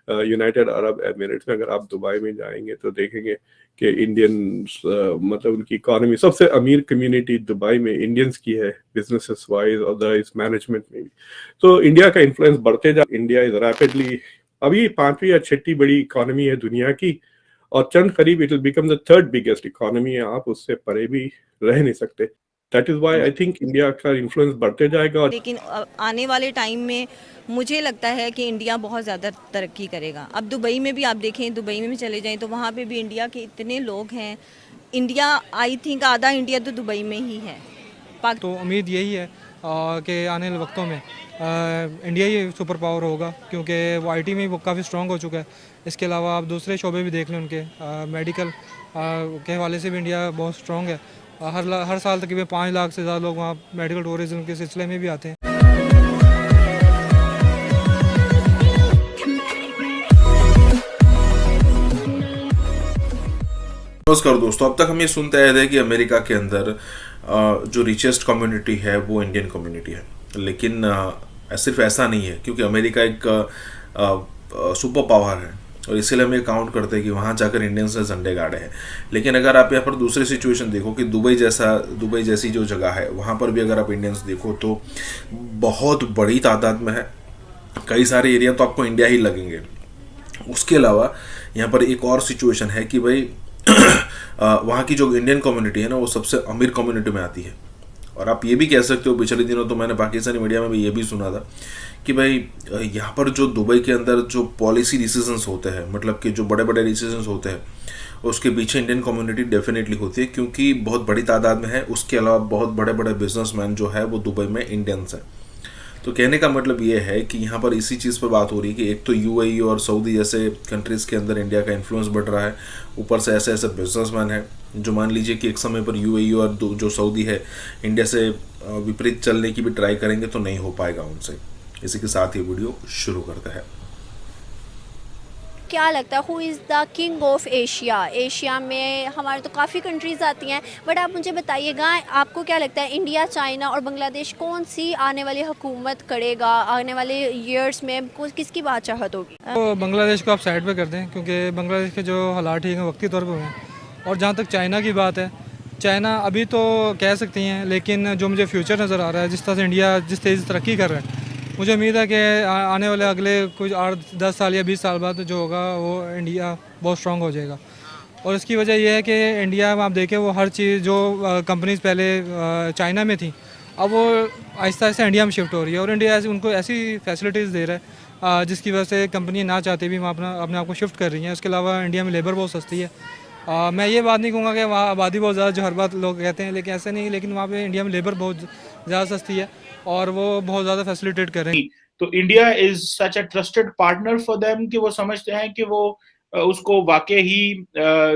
United Arab Emirates में अगर आप दुबई में जाएंगे तो देखेंगे कि इंडियंस मतलब उनकी इकोनॉमी सबसे अमीर कम्युनिटी दुबई में इंडियंस की है, बिजनेसेस वाइज और अदरवाइज मैनेजमेंट में भी। तो इंडिया का इन्फ्लुएंस बढ़ते जा, इंडिया इज रैपिडली अभी पांचवी या छठी बड़ी इकोनॉमी है दुनिया की, और चंद करीब it will become the third biggest economy है, आप उससे परे भी रह नहीं सकते। That is why I think India का इन्फ्लुएंस बढ़ते जाएगा। लेकिन आने वाले टाइम में मुझे लगता है कि इंडिया बहुत ज़्यादा तरक्की करेगा। अब दुबई में भी आप देखें, दुबई में भी चले जाएं तो वहाँ पे भी इंडिया के इतने लोग हैं। इंडिया, आई थिंक आधा इंडिया तो दुबई में ही है। तो उम्मीद यही है कि आने वाले वक्तों में इंडिया ही सुपर पावर होगा, क्योंकि वो आईटी में वो काफ़ी स्ट्रॉन्ग हो चुका है। इसके अलावा आप दूसरे शोबे भी देख लें उनके, मेडिकल के हवाले से भी इंडिया बहुत स्ट्रॉन्ग है। हर साल तकरीबन 5 लाख से ज़्यादा लोग वहाँ मेडिकल टूरिज्म के सिलसिले में भी आते हैं। नमस्कार दोस्तों, अब तक हम ये सुनते आए थे कि अमेरिका के अंदर जो रिचेस्ट कम्युनिटी है वो इंडियन कम्युनिटी है, लेकिन सिर्फ ऐसा नहीं है, क्योंकि अमेरिका एक सुपर पावर है और इसीलिए हम ये काउंट करते हैं कि वहाँ जाकर इंडियंस ने झंडे गाड़े हैं। लेकिन अगर आप यहाँ पर दूसरी सिचुएशन देखो कि दुबई जैसी जो जगह है वहाँ पर भी अगर आप इंडियंस देखो तो बहुत बड़ी तादाद में है। कई सारे एरिया तो आपको इंडिया ही लगेंगे। उसके अलावा यहाँ पर एक और सिचुएशन है कि भाई वहाँ की जो इंडियन कम्युनिटी है ना वो सबसे अमीर कम्युनिटी में आती है। और आप ये भी कह सकते हो, पिछले दिनों तो मैंने पाकिस्तानी मीडिया में भी ये भी सुना था कि भाई यहाँ पर जो दुबई के अंदर जो पॉलिसी डिसीजंस होते हैं, मतलब कि जो बड़े बड़े डिसीजंस होते हैं, उसके पीछे इंडियन कम्युनिटी डेफिनेटली होती है, क्योंकि बहुत बड़ी तादाद में है। उसके अलावा बहुत बड़े बड़े बिजनेसमैन जो है वो दुबई में इंडियंस हैं। तो कहने का मतलब ये है कि यहाँ पर इसी चीज़ पर बात हो रही है कि एक तो यूएई और सऊदी जैसे कंट्रीज़ के अंदर इंडिया का इन्फ्लुएंस बढ़ रहा है, ऊपर से ऐसे ऐसे बिजनेसमैन हैं जो मान लीजिए कि एक समय पर यूएई और जो सऊदी है इंडिया से विपरीत चलने की भी ट्राई करेंगे तो नहीं हो पाएगा उनसे। इसी के साथ ये वीडियो शुरू करते हैं। क्या लगता है who is the king of Asia? Asia में हमारे तो काफ़ी कंट्रीज़ आती हैं, बट आप मुझे बताइएगा आपको क्या लगता है इंडिया, चाइना और बांग्लादेश कौन सी आने वाली हुकूमत करेगा? आने वाले ईयर्स में किसकी बादशाहत होगी? तो बांग्लादेश को आप साइड पे कर दें, क्योंकि बांग्लादेश के जो हालात ठीक हैं वक्ती तौर पर हुए हैं। और जहाँ तक चाइना की बात है, चाइना अभी तो कह सकती हैं, लेकिन जो मुझे फ्यूचर नज़र आ रहा है, जिस तरह से इंडिया जिस तेज़ी से तरक्की कर रहा है, मुझे उम्मीद है कि आने वाले अगले कुछ 8-10 साल या 20 साल बाद जो होगा वो इंडिया बहुत स्ट्रॉन्ग हो जाएगा। और इसकी वजह यह है कि इंडिया में आप देखें वो हर चीज़ जो कंपनीज़ पहले चाइना में थी, अब वो आहिस्ता आहिस्ता इंडिया में शिफ्ट हो रही है और इंडिया उनको ऐसी फैसिलिटीज़ दे रहा है जिसकी वजह से कंपनी ना चाहते भी वहाँ अपने आप को शिफ्ट कर रही हैं। उसके अलावा इंडिया में लेबर बहुत सस्ती है। मैं ये बात नहीं कहूँगा कि वहाँ आबादी बहुत ज़्यादा, जो हर बात लोग कहते हैं, लेकिन ऐसा नहीं, लेकिन वहाँ पे इंडिया में लेबर बहुत ज़्यादा सस्ती है और वो बहुत ज़्यादा फैसिलिटेट कर रहे हैं। तो India is such a trusted partner for them कि वो समझते हैं कि वो उसको वाकई ही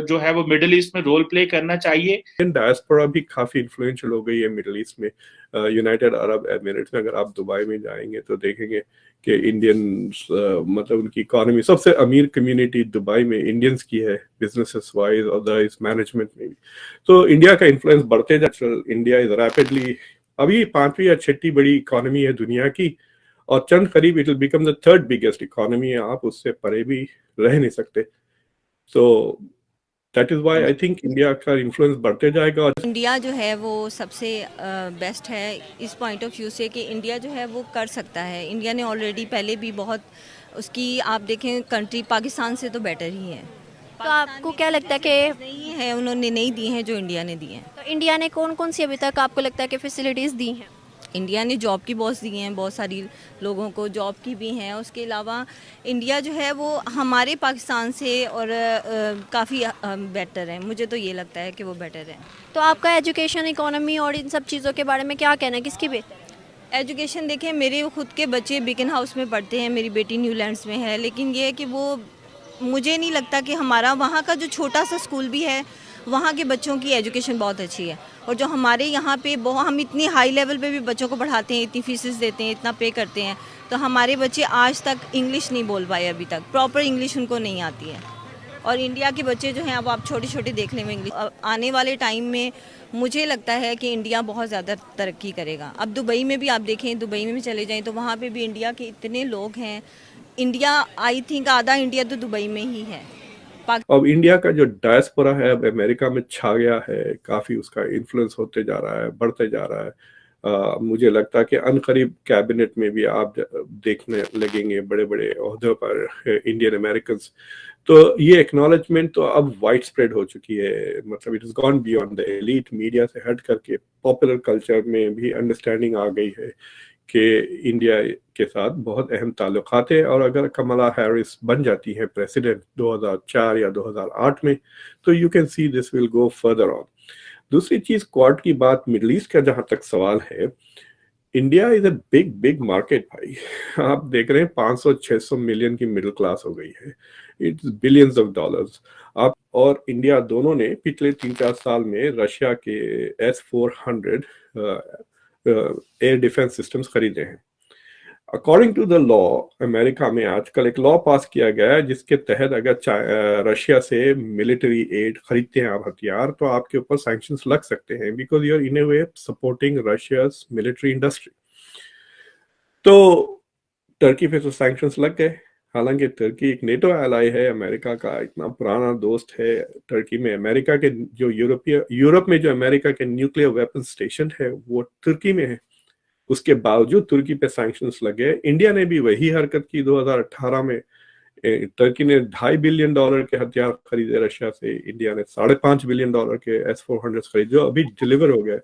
जो है वो मिडिल ईस्ट में रोल प्ले करना चाहिए। डायस्पोरा भी काफी इन्फ्लुएंशियल हो गई है मिडिल ईस्ट में। यूनाइटेड अरब एमिरेट्स में अगर आप दुबई में जाएंगे तो देखेंगे कि इंडियंस मतलब उनकी इकोनॉमी सबसे अमीर कम्युनिटी दुबई में इंडियंस की है, बिजनेसेस वाइज और अदरवाइज मैनेजमेंट में भी। तो इंडिया का इन्फ्लुएंस बढ़ते जा, इंडिया इज रैपिडली अभी पांचवी या छठी बड़ी इकोनॉमी है दुनिया की, और चंद करीब it will become the third biggest economy है, आप उससे परे भी रह नहीं सकते। So that is why I think India का इन्फ्लुएंस बढ़ते जाएगा। और इंडिया जो है वो सबसे बेस्ट है इस पॉइंट ऑफ व्यू से कि इंडिया जो है वो कर सकता है। इंडिया ने ऑलरेडी पहले भी बहुत उसकी, आप देखें, कंट्री पाकिस्तान से तो बेटर ही है। तो आपको क्या लगता है कि नहीं है, उन्होंने नहीं दी हैं जो इंडिया ने दी हैं। तो इंडिया ने कौन कौन सी अभी तक आपको लगता है कि फैसिलिटीज़ दी हैं? इंडिया ने जॉब की बहुत दी हैं, बहुत सारी लोगों को जॉब की भी हैं। उसके अलावा इंडिया जो है वो हमारे पाकिस्तान से और काफ़ी बेटर है। मुझे तो ये लगता है कि वो बेटर है। तो आपका एजुकेशन, इकोनॉमी और इन सब चीज़ों के बारे में क्या कहना है, किसकी बेहतर है? एजुकेशन देखें, मेरे खुद के बच्चे बिकन हाउस में पढ़ते हैं, मेरी बेटी न्यूलैंड्स में है, लेकिन ये है कि वो, मुझे नहीं लगता कि हमारा वहाँ का जो छोटा सा स्कूल भी है वहाँ के बच्चों की एजुकेशन बहुत अच्छी है। और जो हमारे यहाँ पे हम इतनी हाई लेवल पे भी बच्चों को पढ़ाते हैं, इतनी फीसेस देते हैं, इतना पे करते हैं, तो हमारे बच्चे आज तक इंग्लिश नहीं बोल पाए, अभी तक प्रॉपर इंग्लिश उनको नहीं आती है। और इंडिया के बच्चे जो हैं, अब आप छोटे छोटे देख लें इंग्लिश, आने वाले टाइम में मुझे लगता है कि इंडिया बहुत ज़्यादा तरक्की करेगा। अब दुबई में भी आप देखें, दुबई में भी चले जाएँ तो वहाँ पर भी इंडिया के इतने लोग हैं। इंडिया, आई थिंक आधा इंडिया तो दुबई में ही है। अब इंडिया का जो डायस्पोरा है अब अमेरिका में छा गया है, काफी उसका इन्फ्लुएंस होते जा रहा है, बढ़ते जा रहा है। मुझे लगता है कि अनकरीब कैबिनेट में भी आप देखने लगेंगे बड़े बड़े ओहदों पर इंडियन अमेरिकन। तो ये एक्नॉलेजमेंट तो अब वाइड स्प्रेड हो चुकी है, मतलब it is gone beyond the elite, media से हट करके पॉपुलर कल्चर में भी अंडरस्टैंडिंग आ गई है कि इंडिया के साथ बहुत अहम ताल्लुकात है। और अगर कमला हैरिस बन जाती है प्रेसिडेंट 2004 या 2008 में, तो you can see this will go further on. दूसरी चीज, क्वाड की बात, मिडल ईस्ट का जहां तक सवाल है, India is a big big market भाई। आप देख रहे हैं 500-600 मिलियन की मिडिल क्लास हो गई है, इट्स बिलियंस ऑफ डॉलर्स। आप और इंडिया दोनों ने पिछले 3-4 साल में रशिया के S-400 एयर डिफेंस सिस्टम्स खरीदे हैं। According to the law, America में आजकल एक लॉ पास किया गया है जिसके तहत अगर रशिया से मिलिट्री एड खरीदते हैं आप हथियार, तो आपके ऊपर सैंक्शंस लग सकते हैं, because you are in a way supporting Russia's military industry. तो टर्की पे तो सैंक्शंस लग गए, हालांकि टर्की एक नेटो एलाई है, अमेरिका का इतना पुराना दोस्त है। टर्की में अमेरिका के जो यूरोप में जो अमेरिका के न्यूक्लियर वेपन स्टेशन है वो तुर्की में है, उसके बावजूद तुर्की पे सैंक्शंस लगे। इंडिया ने भी वही हरकत की 2018 में। तुर्की ने $2.5 बिलियन के हथियार खरीदे रशिया से, इंडिया ने $5.5 बिलियन के S-400 खरीदे जो अभी डिलीवर हो गए।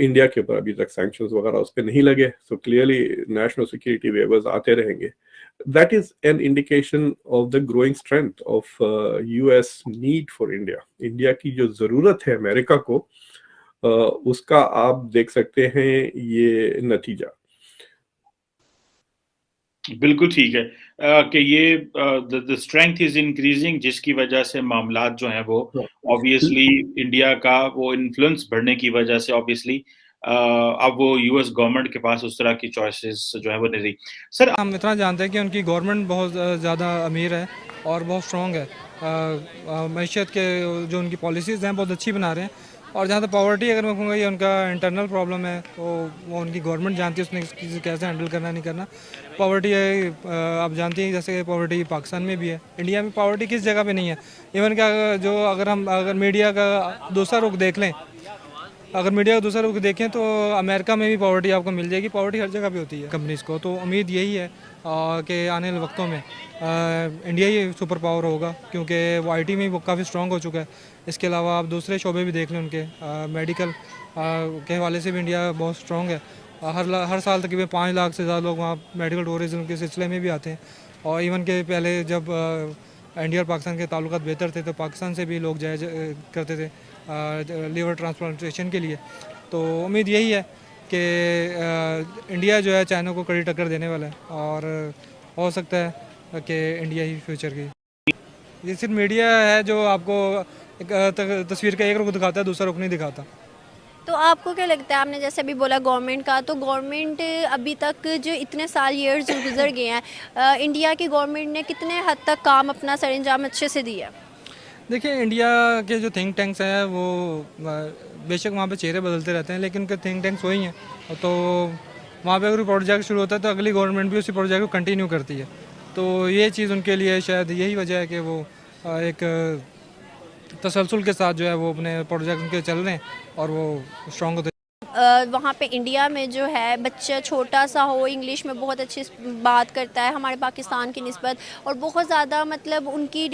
इंडिया के ऊपर अभी तक सैंक्शंस वगैरह उस पर नहीं लगे, so clearly national security weavers आते रहेंगे। That is an indication of the growing strength of US need for India. India की जो जरूरत है अमेरिका को, उसका आप देख सकते हैं ये नतीजा। बिल्कुल ठीक है कि ये द स्ट्रेंथ इज इंक्रीजिंग, जिसकी वजह से मामलात जो हैं वो ऑब्वियसली इंडिया का वो इन्फ्लुएंस बढ़ने की वजह से ऑब्वियसली अब वो US गवर्नमेंट के पास उस तरह की चॉइसेस जो है वो नहीं रही। सर, हम इतना जानते हैं कि उनकी गवर्नमेंट बहुत ज़्यादा अमीर है और बहुत स्ट्रॉन्ग है, मैशियत के जो उनकी पॉलिसीज़ हैं बहुत अच्छी बना रहे हैं। और जहाँ तक पॉवर्टी अगर मैं कहूँगा ये उनका इंटरनल प्रॉब्लम है, तो वो उनकी गवर्नमेंट जानती है उसने किसी कैसे हैंडल करना नहीं करना। पॉवर्टी आप जानती हैं जैसे पॉवर्टी पाकिस्तान में भी है, इंडिया में पॉवर्टी किस जगह पे नहीं है। इवन क्या जो अगर मीडिया का दूसरा रुख देख लें, अगर मीडिया का दूसरा रुख देखें तो अमेरिका में भी पॉवर्टी आपको मिल जाएगी, पॉवर्टी हर जगह पे होती है कंपनीज़ को। तो उम्मीद यही है कि आने वाले वक्तों में इंडिया ही सुपर पावर होगा, क्योंकि वो IT में वो काफ़ी स्ट्रॉन्ग हो चुका है। इसके अलावा आप दूसरे शोबे भी देख लें उनके, मेडिकल के हवाले से भी इंडिया बहुत स्ट्रॉन्ग है। हर साल तकरीबन 5 लाख से ज़्यादा लोग वहाँ मेडिकल टूरिज्म के सिलसिले में भी आते हैं। और इवन के पहले जब इंडिया और पाकिस्तान के ताल्लुकात बेहतर थे तो पाकिस्तान से भी लोग जाया करते थे लीवर ट्रांसप्लांटेशन के लिए। तो उम्मीद यही है कि इंडिया जो है चाइना को कड़ी टक्कर देने वाला है, और हो सकता है कि इंडिया ही फ्यूचर की। ये सिर्फ मीडिया है जो आपको एक तस्वीर का एक रुख दिखाता है, दूसरा रुख नहीं दिखाता। तो आपको क्या लगता है, आपने जैसे अभी बोला गवर्नमेंट का, तो गवर्नमेंट अभी तक जो इतने साल ईयर्स गुजर गए हैं, इंडिया की गवर्नमेंट ने कितने हद तक काम अपना सरंजाम अच्छे से दिया? देखिए, इंडिया के जो थिंक टैंक्स हैं वो बेशक वहाँ पे चेहरे बदलते रहते हैं, लेकिन उनके थिंक टैंक्स वही हैं। तो वहाँ पे अगर प्रोजेक्ट शुरू होता है तो अगली गवर्नमेंट भी उसी प्रोजेक्ट को कंटिन्यू करती है। तो ये चीज़ उनके लिए शायद यही वजह है कि वो एक तसलसल के साथ जो है वो अपने प्रोजेक्ट उनके चल रहे हैं और वो स्ट्रॉन्ग होते। वहाँ पे इंडिया में जो है बच्चा छोटा सा हो, इंग्लिश में बहुत अच्छी बात करता है हमारे पाकिस्तान की निस्बत, और बहुत ज़्यादा मतलब उनकी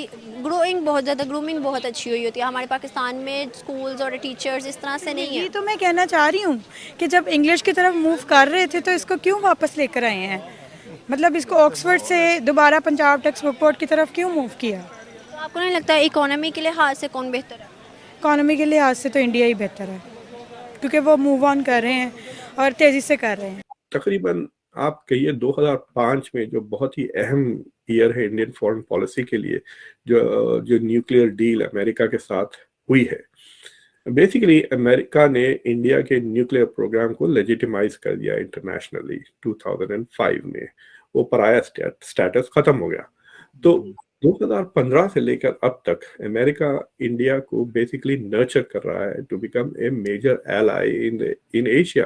ग्रूमिंग बहुत अच्छी हुई होती है। हमारे पाकिस्तान में स्कूल्स और टीचर्स इस तरह से नहीं है। ये तो मैं कहना चाह रही हूँ कि जब इंग्लिश की तरफ मूव कर रहे थे तो इसको क्यों वापस लेकर आए हैं, मतलब इसको ऑक्सफोर्ड से दोबारा पंजाब टेक्स्ट बुक बोर्ड की तरफ क्यों मूव किया? तो आपको नहीं लगता इकोनॉमी के लिहाज से कौन बेहतर है? इकोनॉमी के लिहाज से तो इंडिया ही बेहतर है, क्योंकि वो मूव ऑन कर रहे हैं और तेज़ी से कर रहे हैं। तकरीबन आप कहिए 2005 में जो बहुत ही अहम ईयर है इंडियन फॉरेन पॉलिसी के लिए, जो न्यूक्लियर डील अमेरिका के साथ हुई है, बेसिकली अमेरिका ने इंडिया के न्यूक्लियर प्रोग्राम को लेजिटिमाइज कर दिया इंटरनेशनली 2005 में। वो पराया स्टेटस खत्म हो गया। तो 2015 से लेकर अब तक अमेरिका इंडिया को बेसिकली नर्चर कर रहा है to become a major ally in Asia,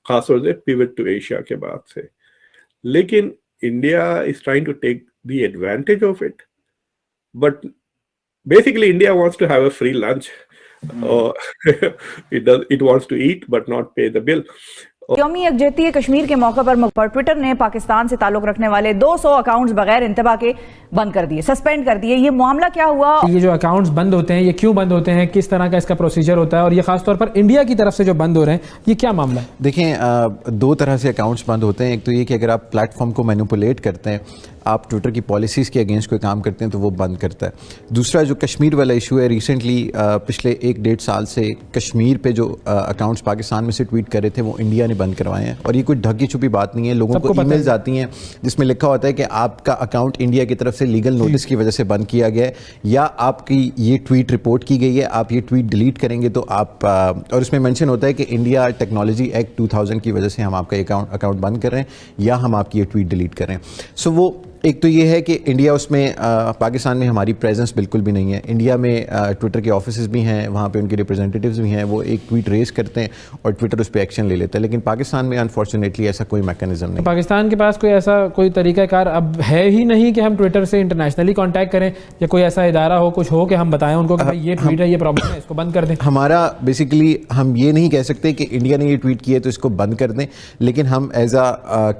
खासतौर से पिवट टू एशिया के बाद से। लेकिन India is trying to take the advantage of it, but basically India wants to have a free lunch. It wants to eat but not pay the bill. यौमी यकजहती Kashmir के मौके पर Twitter ने पाकिस्तान से ताल्लुक रखने वाले 200 अकाउंट्स बगैर इंतबा के बंद कर दिए, सस्पेंड कर दिए। ये मामला क्या हुआ? ये जो अकाउंट्स बंद होते हैं ये क्यों बंद होते हैं, किस तरह का इसका प्रोसीजर होता है, और ये खासतौर पर इंडिया की तरफ से जो बंद हो रहे हैं ये क्या मामला है? देखें, दो तरह से अकाउंट्स बंद होते हैं। एक तो ये कि अगर आप प्लेटफॉर्म को मैनिपुलेट करते हैं, आप ट्विटर की पॉलिसीज़ के अगेंस्ट कोई काम करते हैं तो वो बंद करता है। दूसरा जो कश्मीर वाला इशू है, रिसेंटली पिछले 1-1.5 साल से कश्मीर पे जो अकाउंट्स पाकिस्तान में से ट्वीट कर रहे थे वो इंडिया ने बंद करवाए हैं, और ये कोई ढकी छुपी बात नहीं है। लोगों को ईमेल्स आती हैं जिसमें लिखा होता है कि आपका अकाउंट इंडिया की तरफ से लीगल नोटिस की वजह से बंद किया गया है, या आपकी ये ट्वीट रिपोर्ट की गई है, आप ये ट्वीट डिलीट करेंगे तो आप और इसमें मेंशन होता है कि इंडिया टेक्नोलॉजी एक्ट 2000 की वजह से हम आपका अकाउंट बंद कर रहे हैं या हम आपकी ये ट्वीट डिलीट कर रहे हैं। सो वो एक तो ये है कि इंडिया उसमें पाकिस्तान में हमारी प्रेजेंस बिल्कुल भी नहीं है। इंडिया में ट्विटर के ऑफिसेज भी हैं, वहाँ पे उनके रिप्रेजेंटेटिव्स भी हैं, वो एक ट्वीट रेज करते हैं और ट्विटर उस पर एक्शन ले लेता है। लेकिन पाकिस्तान में अनफॉर्चुनेटली ऐसा कोई मैकेनिज्म नहीं। पाकिस्तान के पास कोई ऐसा कोई तरीक़ाकार अब है ही नहीं कि हम ट्विटर से इंटरनेशनली कॉन्टैक्ट करें, या कोई ऐसा इदारा हो, कुछ हो कि हम बताएं उनको कि भाई ये ट्वीट है, ये प्रॉब्लम है, इसको बंद कर दें। हमारा बेसिकली हम ये नहीं कह सकते कि इंडिया ने ये ट्वीट किया तो इसको बंद कर दें, लेकिन हम एज अ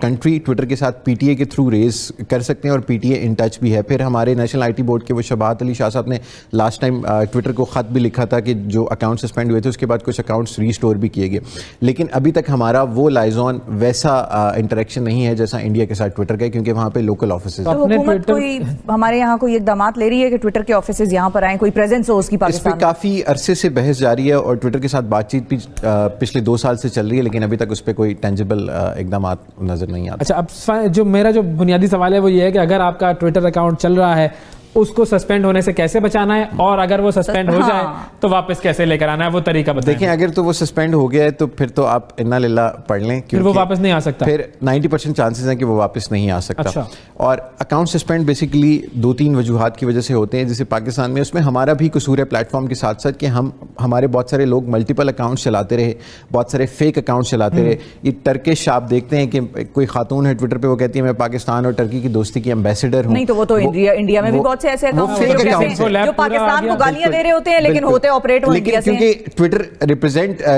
कंट्री ट्विटर के साथ PTA के थ्रू रेज कर सकते हैं, और PTA इन टच भी है। फिर हमारे नेशनल IT बोर्ड के वो शबात अली शाह साहब ने लास्ट टाइम ट्विटर को ख़त भी लिखा था कि जो अकाउंट सस्पेंड हुए थे उसके बाद कुछ अकाउंट्स रीस्टोर भी किए गए, लेकिन अभी तक हमारा वो लाइजॉन वैसा इंटरेक्शन नहीं है जैसा इंडिया के साथ ट्विटर का, क्योंकि वहाँ पे लोकल ऑफिस। तो हुकूमत कोई हमारे यहाँ कोई इकदाम ले रही है कि ट्विटर के ऑफिस यहाँ पर आए, कोई प्रेजेंस हो उसकी पाकिस्तान में? काफ़ी अरसे से बहस जारी है और ट्विटर के साथ बातचीत भी पिछले 2 साल से चल रही है, लेकिन अभी तक उस पर कोई टेंजिबल इकदाम नजर नहीं आता। अच्छा, अब जो मेरा जो बुनियादी सवाल है वो ये है कि अगर आपका ट्विटर अकाउंट चल रहा है उसको सस्पेंड होने से कैसे बचाना है, और अगर वो सस्पेंड हो जाए तो वापस कैसे लेकर आना है, वो तरीका बताएं। देखें, अगर तो वो सस्पेंड हो गया है तो फिर तो आप इन्ना लिल्ला पढ़ लें, फिर वो वापस नहीं आ सकता। फिर 90% चांसेस हैं कि वो वापस नहीं आ सकता। अच्छा। और अकाउंट सस्पेंड बेसिकली 2-3 वजूहात की वजह से होते हैं। जैसे पाकिस्तान में उसमें हमारा भी कसूर है प्लेटफॉर्म के साथ साथ कि हमारे बहुत सारे लोग मल्टीपल अकाउंट चलाते रहे, बहुत सारे फेक अकाउंट चलाते रहे। ये टर्किश आप देखते हैं कि कोई खातून है ट्विटर पर, वो कहती है मैं पाकिस्तान और टर्की की दोस्ती की एम्बेसडर हूँ। नहीं तो वो तो इंडिया में भी बहुत से ऐसे अकाउंट जो पाकिस्तान को गालियां दे रहे होते हैं लेकिन होते ऑपरेट इंडिया से। क्योंकि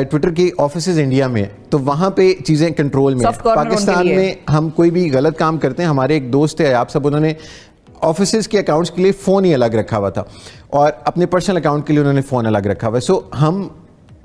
ट्विटर के ऑफिसेज इंडिया में, तो वहां पे चीजें कंट्रोल में। पाकिस्तान में हम कोई भी गलत काम करते हैं, हमारे एक दोस्त है आप सब, उन्होंने ऑफिसेज के अकाउंट्स के लिए फ़ोन ही अलग रखा हुआ था और अपने पर्सनल अकाउंट के लिए उन्होंने फ़ोन अलग रखा हुआ है। सो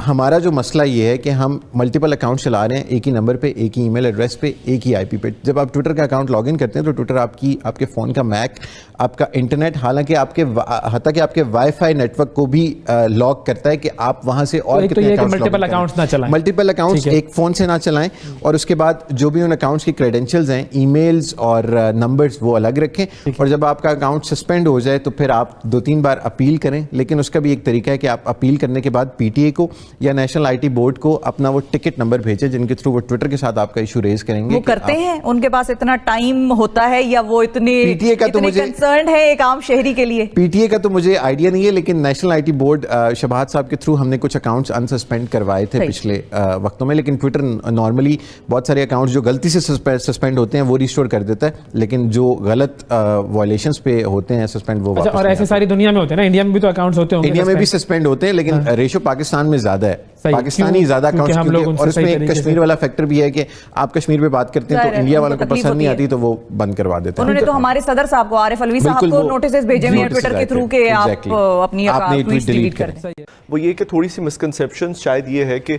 हमारा जो मसला ये है कि हम मल्टीपल अकाउंट चला रहे हैं, एक ही नंबर पे, एक ही ईमेल एड्रेस पे, एक ही IP पे। जब आप ट्विटर का अकाउंट लॉगिन करते हैं तो ट्विटर आपके फ़ोन का मैक, आपका इंटरनेट, हालांकि आपके वाईफाई नेटवर्क को भी लॉक करता है कि आप वहाँ से और कितने मल्टीपल अकाउंट्स ना चलाएं। मल्टीपल अकाउंट्स एक फ़ोन से ना चलाएं, और उसके बाद जो भी उन अकाउंट्स की क्रेडेंशियल्स हैं, ईमेल्स और नंबर्स, वो अलग रखें। और जब आपका अकाउंट सस्पेंड हो जाए तो फिर आप 2-3 बार अपील करें, लेकिन उसका भी एक तरीका है कि आप अपील करने के बाद PTA को या नेशनल IT बोर्ड को अपना वो टिकट नंबर भेजे जिनके थ्रू वो ट्विटर के साथ आपका इशू रेज करेंगे। वो करते हैं, उनके पास इतना टाइम होता है या वो इतने PTA का तो मुझे कंसर्न है एक आम शहरी के लिए? PTA का तो मुझे आइडिया नहीं है, लेकिन नेशनल IT बोर्ड शबाहत साहब के थ्रू हमने कुछ अकाउंट्स अनसस्पेंड करवाए थे पिछले वक्तों में। लेकिन ट्विटर नॉर्मली बहुत सारे अकाउंट्स जो गलती से सस्पेंड होते हैं वो रिस्टोर कर देता है, लेकिन जो गलत वायलेशंस पे होते हैं सस्पेंड वो वापस। और ऐसे सारी दुनिया में होते हैं ना, इंडिया में भी तो अकाउंट्स होते हैं, इंडिया में भी सस्पेंड होते हैं, लेकिन रेशो पाकिस्तान में ज्यादा है, पाकिस्तानी ज्यादा अकाउंट्स, और उसमें एक कश्मीर वाला फैक्टर भी है कि आप कश्मीर पे बात करते हैं तो इंडिया वालों को पसंद नहीं आती तो वो बंद करवा देते हैं। उन्होंने तो हमारे सदर साहब को, आरिफ अलवी साहब को नोटिस भेजे हुए हैं ट्विटर के थ्रू के आप अपनी ट्वीट डिलीट कर दें। वो ये कि थोड़ी सी मिसकंसेप्शन शायद ये है कि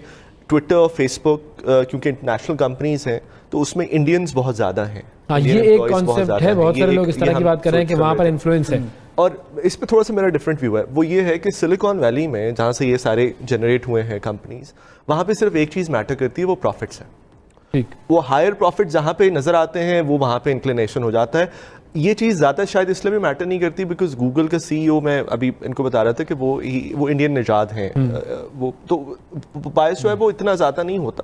ट्विटर, फेसबुक क्योंकि इंटरनेशनल कंपनीज हैं तो उसमें इंडियंस बहुत ज़्यादा हैं। ये एक कॉन्सेप्ट है, बहुत सारे लोग इस तरह की बात कर रहे हैं कि वहाँ पर इन्फ्लुएंस है। और इस पे थोड़ा सा मेरा डिफरेंट व्यू है, वो ये है कि सिलिकॉन वैली में जहाँ से ये सारे जनरेट हुए हैं कंपनीज, वहाँ पे सिर्फ एक चीज़ मैटर करती है, वो प्रॉफिट्स है। ठीक, वो हायर प्रॉफिट जहाँ पे नज़र आते हैं वो वहाँ पे इंक्लिनेशन हो जाता है। ये चीज़ ज़्यादा शायद इसलिए भी मैटर नहीं करती बिकॉज गूगल का CEO, मैं अभी इनको बता रहा था कि वो इंडियन निजात हैं, वो तो बायस जो है वो इतना ज़्यादा नहीं होता।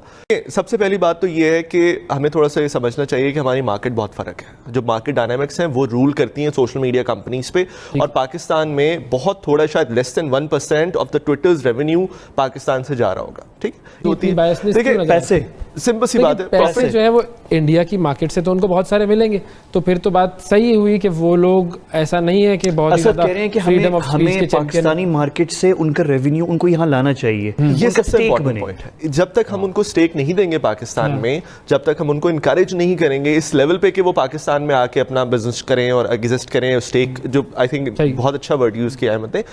सबसे पहली बात तो ये है कि हमें थोड़ा सा ये समझना चाहिए कि हमारी मार्केट बहुत फ़र्क है। जो मार्केट डायनामिक्स हैं वो रूल करती हैं सोशल मीडिया कंपनीज पे, और पाकिस्तान में बहुत थोड़ा, शायद less than 1% of the Twitter's revenue Pakistan से जा रहा होगा। ठीक देखिए पैसे सिंपल सी बात है, पैसे जो है वो इंडिया की मार्केट से तो उनको बहुत सारे मिलेंगे, तो फिर तो बात सही हुई कि वो लोग ऐसा नहीं है कि बहुत कह रहे हैं कि हमें पाकिस्तानी मार्केट से उनका रेवेन्यू उनको यहाँ लाना चाहिए। ये सबसे इम्पोर्टेंट पॉइंट है। जब तक हम उनको स्टेक नहीं देंगे पाकिस्तान में, जब तक हम उनको इनकरेज नहीं करेंगे इस लेवल पे कि वो पाकिस्तान में आके अपना बिजनेस करें और एग्जिस्ट करें, स्टेक जो आई थिंक बहुत अच्छा वर्ड यूज किया है मतलब,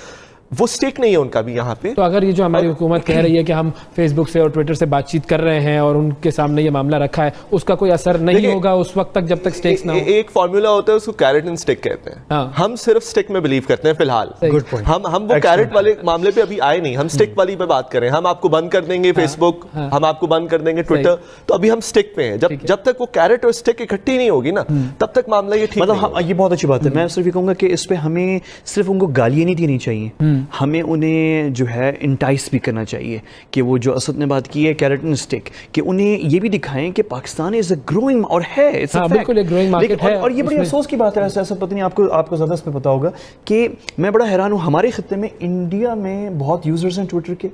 वो स्टेक नहीं है उनका भी यहाँ पे। तो अगर ये जो हमारी हुकूमत कह रही है कि हम फेसबुक से और ट्विटर से बातचीत कर रहे हैं और उनके सामने ये मामला रखा है, उसका कोई असर नहीं होगा उस वक्त तक जब तक स्टेक्स ना हो। एक फॉर्मूला होता है उसको कैरेट एंड स्टिक कहते हैं। हाँ। हम सिर्फ स्टिक में बिलीव करते हैं फिलहाल। हम वो कैरेट वाले मामले पे अभी आए नहीं, हम स्टिक वाली पे बात करें। हम आपको बंद कर देंगे फेसबुक, हम आपको बंद कर देंगे ट्विटर, तो अभी हम स्टिक पे हैं। जब तक वो कैरेट और स्टिक इकट्ठी नहीं होगी ना, तब तक मामला ये ठीक मतलब ये बहुत अच्छी बात है। मैं सिर्फ ये कहूंगा कि इस पे हमें सिर्फ उनको गालियां नहीं देनी चाहिए, हमें जो है इंटाइस भी करना चाहिए कि वो जो असद ने बात की है कैरेट एंड स्टिक, कि उन्हें ये भी दिखाएं कि पाकिस्तान इज अ ग्रोइंग और है, बिल्कुल एक ग्रोइंग मार्केट है। और ये बड़ी अफसोस की बात है, ऐसा पता नहीं आपको ज़्यादा इस पे पता होगा कि मैं बड़ा हैरान हूँ, हमारे खित्ते में इंडिया में बहुत यूजर्स हैं ट्विटर के,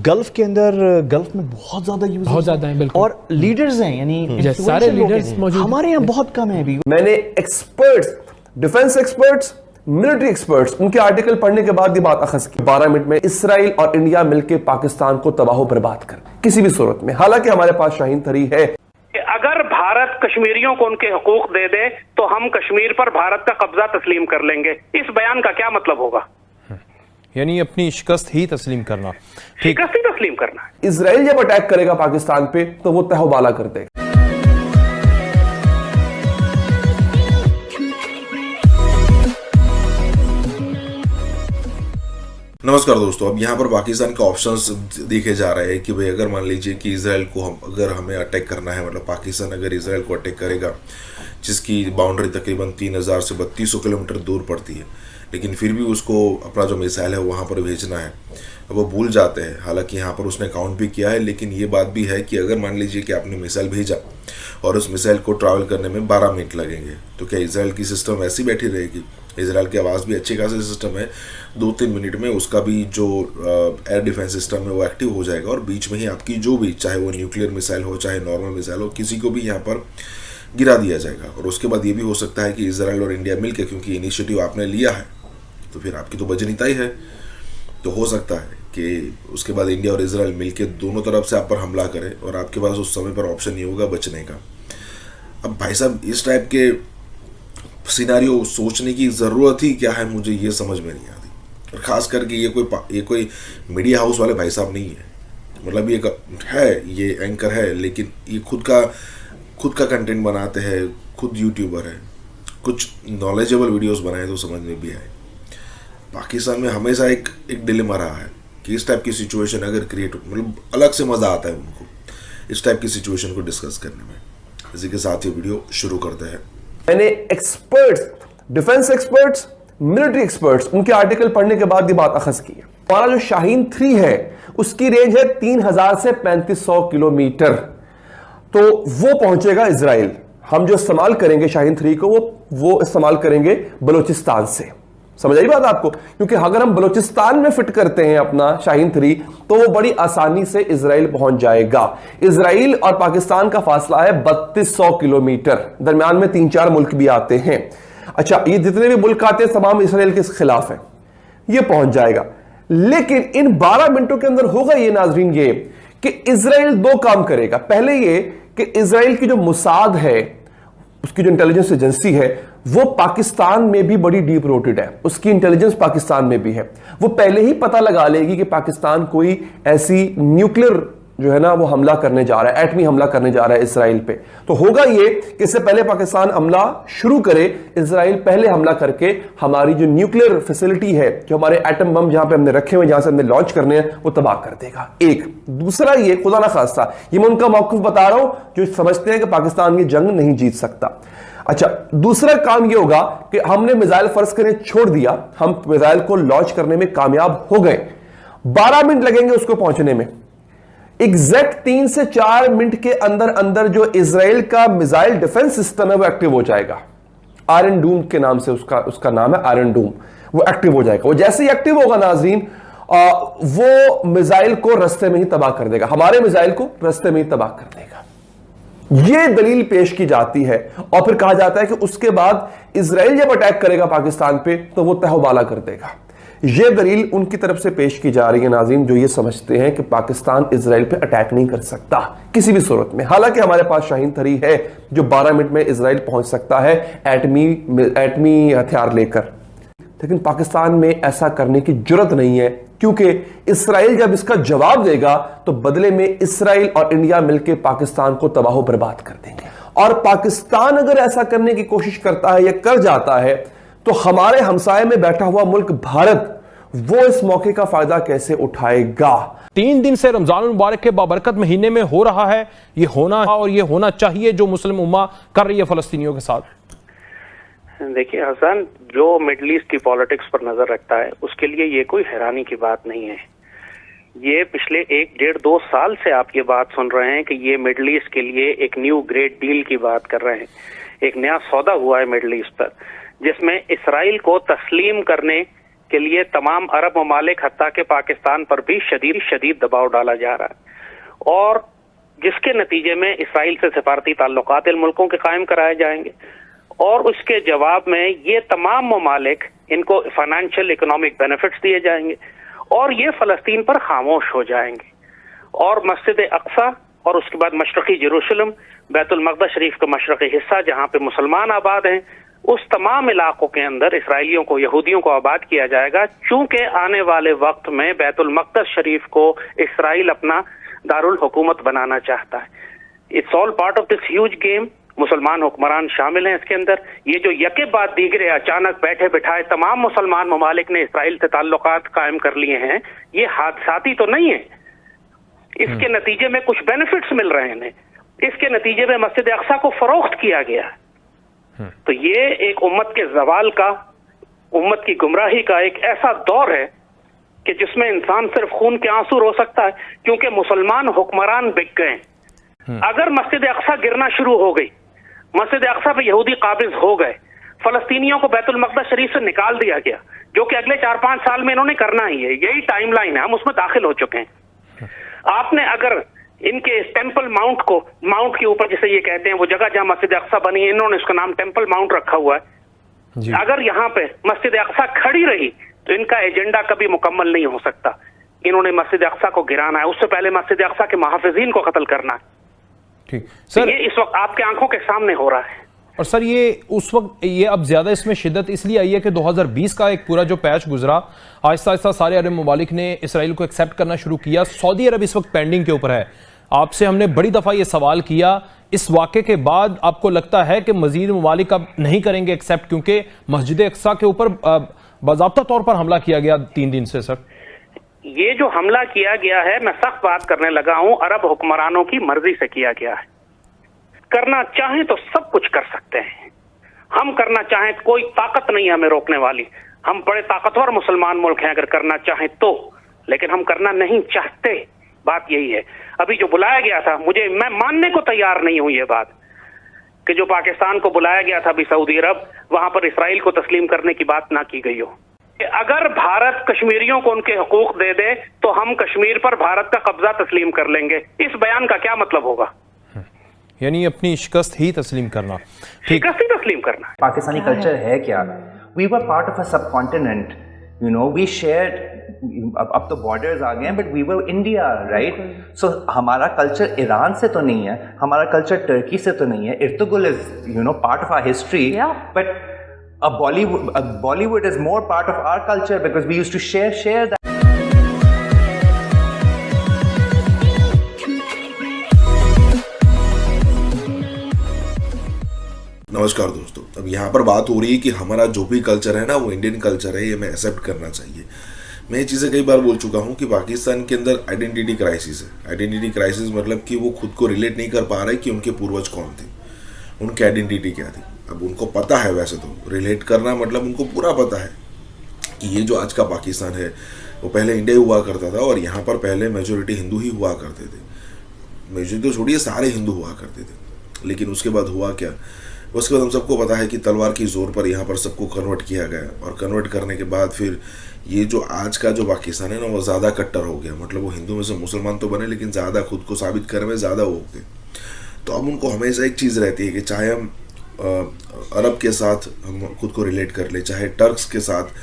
गल्फ के अंदर गल्फ में बहुत ज़्यादा यूजर्स, बहुत ज़्यादा हैं, बिल्कुल, और लीडर्स हैं, यानी सारे लीडर्स मौजूद। हमारे यहाँ बहुत कम है अभी। मैंने experts, defence experts, military experts, उनके आर्टिकल पढ़ने के बाद ये बात अखज़ की 12 मिनट में इस्राइल और इंडिया मिलकर पाकिस्तान को तबाह बर्बाद कर किसी भी सूरत में। हालांकि हमारे पास शाहीन 3 है। अगर भारत कश्मीरियों को उनके हकूक दे दे तो हम कश्मीर पर भारत का कब्जा तस्लीम कर लेंगे। इस बयान का क्या मतलब होगा? यानी अपनी शिकस्त ही तस्लीम करना, शिकस्त ही तस्लीम करना। इजराइल जब अटैक करेगा पाकिस्तान पे तो वो तहबाला कर देगा। नमस्कार दोस्तों, अब यहाँ पर पाकिस्तान के ऑप्शंस देखे जा रहे हैं कि भाई अगर मान लीजिए कि इजराइल को अगर हमें अटैक करना है, मतलब पाकिस्तान अगर इजराइल को अटैक करेगा, जिसकी बाउंड्री तकरीबन 3000 से 3200 किलोमीटर दूर पड़ती है, लेकिन फिर भी उसको अपना जो मिसाइल है वहाँ पर भेजना है, वो भूल जाते हैं। हालांकि यहाँ पर उसने काउंट भी किया है, लेकिन ये बात भी है कि अगर मान लीजिए कि आपने मिसाइल भेजा और उस मिसाइल को ट्रैवल करने में 12 मिनट लगेंगे, तो क्या इजराइल की सिस्टम ऐसी बैठी रहेगी? इजराइल की आवाज़ भी अच्छी खासी सिस्टम है, 2-3 मिनट में उसका भी जो एयर डिफेंस सिस्टम है वो एक्टिव हो जाएगा और बीच में ही आपकी जो भी, चाहे वो न्यूक्लियर मिसाइल हो चाहे नॉर्मल मिसाइल हो, किसी को भी यहाँ पर गिरा दिया जाएगा। और उसके बाद ये भी हो सकता है कि इजराइल और इंडिया मिलकर, क्योंकि इनिशिएटिव आपने लिया है तो फिर आपकी तो बजनी तय है, तो हो सकता है कि उसके बाद इंडिया और इजराइल मिलकर दोनों तरफ से आप पर हमला करें और आपके पास उस समय पर ऑप्शन नहीं होगा बचने का। अब भाई साहब, इस टाइप के सिनारियो सोचने की ज़रूरत ही क्या है, मुझे ये समझ में नहीं आती। और ख़ास करके ये कोई मीडिया हाउस वाले भाई साहब नहीं है, मतलब ये एंकर है, लेकिन ये खुद का कंटेंट बनाते हैं, खुद यूट्यूबर है, कुछ नॉलेजेबल वीडियोस बनाए तो समझ में भी आए। पाकिस्तान में हमेशा एक डिलेमा रहा है कि इस टाइप की सिचुएशन अगर क्रिएट, मतलब अलग से मज़ा आता है उनको इस टाइप की सिचुएशन को डिस्कस करने में। इसी के साथ ये वीडियो शुरू करते हैं। मैंने experts, defence experts, military experts, उनके आर्टिकल पढ़ने के बाद ये बात अखज़ की है। हमारा जो शाहीन 3 है उसकी रेंज है 3000 से 3500 किलोमीटर, तो वो पहुंचेगा इजराइल। हम जो इस्तेमाल करेंगे शाहीन 3 को वो इस्तेमाल करेंगे बलूचिस्तान से। समझ आई बात आपको? क्योंकि अगर हम बलूचिस्तान में फिट करते हैं अपना शाहीन 3 तो वो बड़ी आसानी से इजराइल पहुंच जाएगा। इजराइल और पाकिस्तान का फासला है 3200 किलोमीटर, दरमियान में 3-4 मुल्क भी आते हैं। अच्छा, ये जितने भी मुल्क आते हैं तमाम इजराइल के खिलाफ हैं, ये पहुंच जाएगा। लेकिन इन 12 मिनटों के अंदर होगा ये नाजरीन ये कि इजराइल 2 काम करेगा। पहले ये कि इजराइल की जो मुसाद है, उसकी जो इंटेलिजेंस एजेंसी है, वो पाकिस्तान में भी बड़ी डीप रोटेड है, उसकी इंटेलिजेंस पाकिस्तान में भी है। वो पहले ही पता लगा लेगी कि पाकिस्तान कोई ऐसी न्यूक्लियर जो है ना वो हमला करने जा रहा है, एटमी हमला करने जा रहा है इसराइल पे। तो होगा ये कि इससे पहले पाकिस्तान हमला शुरू करे, इसराइल पहले हमला करके हमारी जो न्यूक्लियर फैसिलिटी है, जो हमारे एटम बम जहां पे हमने रखे हुए, जहां से हमने लॉन्च करने हैं, वो तबाह कर देगा। एक दूसरा ये, खुदा ना खास्ता, ये मैं उनका मौक़िफ़ बता रहा हूं जो समझते हैं कि पाकिस्तान ये जंग नहीं जीत सकता। अच्छा, दूसरा काम ये होगा कि हमने मिसाइल फर्ज करने छोड़ दिया, हम मिसाइल को लॉन्च करने में कामयाब हो गए, 12 मिनट लगेंगे उसको पहुंचने में। एग्जैक्ट 3 से 4 मिनट के अंदर अंदर जो इजराइल का मिसाइल डिफेंस सिस्टम है वो एक्टिव हो जाएगा। आयरन डूम के नाम से उसका नाम है आयरन डूम। वो एक्टिव हो जाएगा। वो जैसे ही एक्टिव होगा नाजरीन, वो मिसाइल को रास्ते में ही तबाह कर देगा, हमारे मिसाइल को रास्ते में ही तबाह कर देगा। यह दलील पेश की जाती है और फिर कहा जाता है कि उसके बाद इजराइल जब अटैक करेगा पाकिस्तान पे तो वो तहवाला कर देगा। यह दलील उनकी तरफ से पेश की जा रही है नाज़रीन, जो ये समझते हैं कि पाकिस्तान इजराइल पे अटैक नहीं कर सकता किसी भी सूरत में। हालांकि हमारे पास शाहीन 3 है जो 12 मिनट में इजराइल पहुंच सकता है एटमी हथियार लेकर, लेकिन पाकिस्तान में ऐसा करने की जुर्रत नहीं है, क्योंकि इस्राइल जब इसका जवाब देगा तो बदले में इस्राइल और इंडिया मिलकर पाकिस्तान को तबाह बर्बाद कर देंगे। और पाकिस्तान अगर ऐसा करने की कोशिश करता है या कर जाता है तो हमारे हमसाये में बैठा हुआ मुल्क भारत वो इस मौके का फायदा कैसे उठाएगा। 3 दिन से रमजान मुबारक के बाबरकत महीने में हो रहा है ये होना और ये होना चाहिए जो मुस्लिम उम्मा कर रही है फलस्तीनियों के साथ। देखिए हसन, जो मिडल ईस्ट की पॉलिटिक्स पर नजर रखता है उसके लिए ये कोई हैरानी की बात नहीं है। ये पिछले 1-1.5-2 साल से आप ये बात सुन रहे हैं कि ये मिडल ईस्ट के लिए एक न्यू ग्रेट डील की बात कर रहे हैं। एक नया सौदा हुआ है मिडल ईस्ट पर, जिसमें इसराइल को तस्लीम करने के लिए तमाम अरब ममालिक हत्ता के पाकिस्तान पर भी शदीद दबाव डाला जा रहा है, और जिसके नतीजे में इसराइल से सिफारती ताल्लुकात इन मुल्कों के कायम कराए जाएंगे, और उसके जवाब में ये तमाम ममालिक इनको फाइनेंशियल इकोनॉमिक बेनिफिट्स दिए जाएंगे और ये फलस्तीन पर खामोश हो जाएंगे। और मस्जिद अक्सा और उसके बाद मशरकी जेरूशलम, बैतुल मक़दस शरीफ का मशरकी हिस्सा जहाँ पे मुसलमान आबाद हैं, उस तमाम इलाकों के अंदर इसराइलियों को, यहूदियों को आबाद किया जाएगा, चूंकि आने वाले वक्त में बैतुल मक़दस शरीफ को इसराइल अपना दारुल हुकूमत बनाना चाहता है। It's all part of this huge game. मुसलमान हुक्मरान शामिल हैं इसके अंदर। ये जो यके बाद दीगरे अचानक बैठे बिठाए तमाम मुसलमान ममालिक ने इसराइल से ताल्लुकात कायम कर लिए हैं, ये हादसाती तो नहीं है। इसके नतीजे में कुछ बेनिफिट्स मिल रहे हैं। इसके नतीजे में मस्जिद अक्सा को फरोख्त किया गया। तो ये एक उम्मत के जवाल का, उम्मत की गुमराही का एक ऐसा दौर है कि जिसमें इंसान सिर्फ खून के आंसू रो सकता है, क्योंकि मुसलमान हुक्मरान बिक गए। अगर मस्जिद अक्सा गिरना शुरू हो गई, मस्जिद अक्सा पे यहूदी काबिज हो गए, फलस्तीनियों को बैतुल मक़दस शरीफ से निकाल दिया गया, जो कि अगले 4-5 साल में इन्होंने करना ही है। यही टाइमलाइन है, हम उसमें दाखिल हो चुके हैं। आपने अगर इनके टेंपल माउंट के ऊपर जिसे ये कहते हैं, वो जगह जहां मस्जिद अक्सा बनी है, इन्होंने उसका नाम टेंपल माउंट रखा हुआ है। अगर यहाँ पे मस्जिद अक्सा खड़ी रही तो इनका एजेंडा कभी मुकम्मल नहीं हो सकता। इन्होंने मस्जिद अक्सा को गिराना है, उससे पहले मस्जिद अक्सा के मुहाफिजीन को कत्ल करना है। ठीक सर, ये इस वक्त आपके आंखों के सामने हो रहा है। और सर ये उस वक्त ये अब ज्यादा इसमें शिद्दत इसलिए आई है कि 2020 का एक पूरा जो पैच गुजरा, आहिस्ता आहिस्ता सारे अरब ममालिक ने इसराइल को एक्सेप्ट करना शुरू किया। सऊदी अरब इस वक्त पेंडिंग के ऊपर है। आपसे हमने बड़ी दफा ये सवाल किया, इस वाक़े के बाद आपको लगता है कि मजीद ममालिक अब नहीं करेंगे एक्सेप्ट, क्योंकि मस्जिद अक्सा के ऊपर बाज़ाब्ता तौर पर हमला किया गया 3 दिन से? सर ये जो हमला किया गया है, मैं सख्त बात करने लगा हूं, अरब हुक्मरानों की मर्जी से किया गया है। करना चाहें तो सब कुछ कर सकते हैं। हम करना चाहें तो कोई ताकत नहीं है हमें रोकने वाली। हम बड़े ताकतवर मुसलमान मुल्क हैं अगर करना चाहें तो, लेकिन हम करना नहीं चाहते। बात यही है। अभी जो बुलाया गया था, मैं मानने को तैयार नहीं हूं ये बात कि जो पाकिस्तान को बुलाया गया था अभी सऊदी अरब, वहां पर इसराइल को तस्लीम करने की बात ना की गई हो। अगर भारत कश्मीरियों को उनके हकूक दे दे तो हम कश्मीर पर भारत का कब्जा तस्लीम कर लेंगे, इस बयान का क्या मतलब होगा? यानी अपनी शिकस्त ही तस्लीम करना। शिकस्त ही तस्लीम करना। पाकिस्तानी कल्चर है क्या? We were part of a subcontinent, you know, we share. अब तो बॉर्डर्स आ गए हैं, but we were India, right? So हमारा कल्चर ईरान से तो नहीं है, हमारा कल्चर टर्की से तो नहीं है। Ertugrul is, you know, part of our history, but Bollywood is more part of our culture because we used to share that. नमस्कार दोस्तों, अब यहाँ पर बात हो रही है कि हमारा जो भी कल्चर है ना, वो इंडियन कल्चर है, ये हमें एक्सेप्ट करना चाहिए। मैं ये चीज़ें कई बार बोल चुका हूँ कि पाकिस्तान के अंदर आइडेंटिटी क्राइसिस है। आइडेंटिटी क्राइसिस मतलब कि वो खुद को रिलेट नहीं कर पा रहे कि उनके पूर्वज कौन थे, उनकी आइडेंटिटी क्या थी। अब उनको पता है, वैसे तो रिलेट करना मतलब उनको पूरा पता है कि ये जो आज का पाकिस्तान है वो पहले इंडिया हुआ करता था और यहाँ पर पहले मेजोरिटी हिंदू ही हुआ करते थे। मेजोरिटी तो छोड़िए, सारे हिंदू हुआ करते थे। लेकिन उसके बाद हुआ क्या, उसके बाद हम सबको पता है कि तलवार की जोर पर यहाँ पर सबको कन्वर्ट किया गया, और कन्वर्ट करने के बाद फिर ये जो आज का जो पाकिस्तान है ना, वो ज़्यादा कट्टर हो गया। मतलब वो हिंदू में से मुसलमान तो बने, लेकिन ज़्यादा खुद को साबित करने में ज़्यादा हो गए। तो अब उनको हमेशा एक चीज़ रहती है कि चाहे हम अरब के साथ हम खुद को रिलेट कर ले, चाहे टर्क्स के साथ,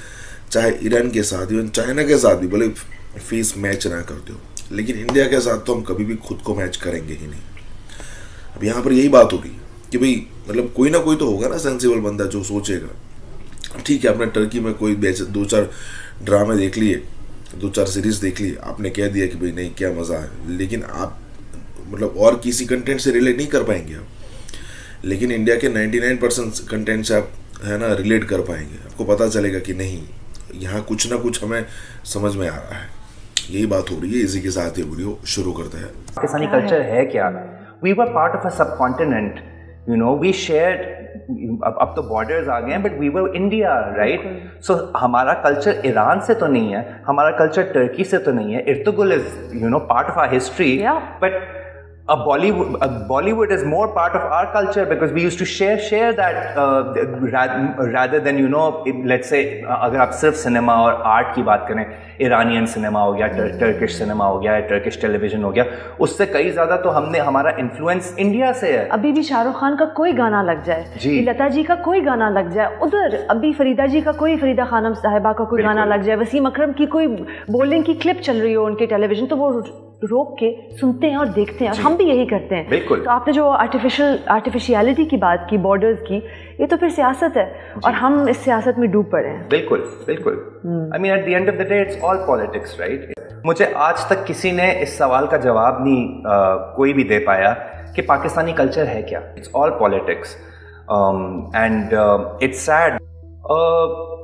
चाहे ईरान के साथ, इवन चाइना के साथ भी, भले फेस मैच ना करते हो, लेकिन इंडिया के साथ तो हम कभी भी खुद को मैच करेंगे ही नहीं। अब यहाँ पर यही बात हो रही है कि भाई मतलब कोई ना कोई तो होगा ना सेंसिबल बंदा जो सोचेगा ठीक है, आपने टर्की में कोई 2-4 ड्रामे देख लिए, 2-4 सीरीज देख लिए, आपने कह दिया कि भाई नहीं क्या मज़ा है, लेकिन आप मतलब और किसी कंटेंट से रिलेट नहीं कर पाएंगे आप। लेकिन इंडिया के 99% कंटेंट से आप है ना रिलेट कर पाएंगे, आपको पता चलेगा कि नहीं यहाँ कुछ ना कुछ हमें समझ में आ रहा है। यही बात हो रही है। इसी के साथ ये वीडियो शुरू करते हैं। पाकिस्तानी कल्चर है क्या? We were part of a subcontinent, you know, we shared, अब तो बॉर्डर्स आ गए हैं, but we were India, right? So हमारा कल्चर ईरान से तो नहीं है, हमारा कल्चर टर्की से तो नहीं है। Ertugrul is, you know, part of our history, but Bollywood is more part of our culture because we used to share that rather than, you know, let's say अगर आप सिर्फ सिनेमा और art की बात करें, ईरानियन सिनेमा हो गया, Turkish cinema हो गया, टर्किश टेलीविजन हो गया, उससे कई ज़्यादा तो हमारा इन्फ्लुएंस इंडिया से है। अभी भी शाहरुख खान का कोई गाना लग जाए, लता जी का कोई गाना लग जाए, उधर अभी फरीदा जी का कोई, फरीदा खानम साहिबा का कोई गाना लग जाए, वसीम अकरम की कोई बोलिंग की क्लिप चल रही हो उनके टेलीविजन, तो वो रोक के सुनते हैं और देखते हैं, और हम भी यही करते हैं। बिल्कुल। तो आपने जो आर्टिफिशियलिटी की बात की, बॉर्डर्स की, ये तो फिर सियासत है और हम इस सियासत में डूब पड़े हैं। बिल्कुल बिल्कुल। I mean at the end of the day it's all politics, right? मुझे आज तक किसी ने इस सवाल का जवाब नहीं कोई भी दे पाया कि पाकिस्तानी कल्चर है क्या। It's all politics and it's sad.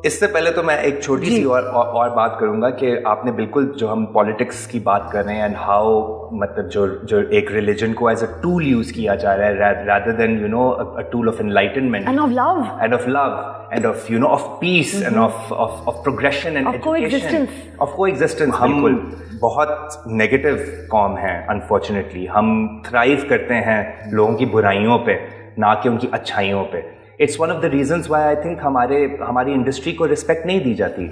इससे पहले तो मैं एक छोटी सी और बात करूंगा कि आपने बिल्कुल, जो हम पॉलिटिक्स की बात कर रहे हैं एंड हाउ मतलब जो एक रिलीजन को एज अ टूल यूज किया जा रहा है rather than, you know, a tool of enlightenment and of love and of, you know, of peace and of progression and education, of coexistence। हम बहुत नेगेटिव कौम हैं अनफॉर्चुनेटली। हम थ्राइव करते हैं लोगों की बुराइयों पे, ना कि उनकी अच्छाइयों पे। It's one of the reasons why I think हमारी इंडस्ट्री को रिस्पेक्ट नहीं दी जाती।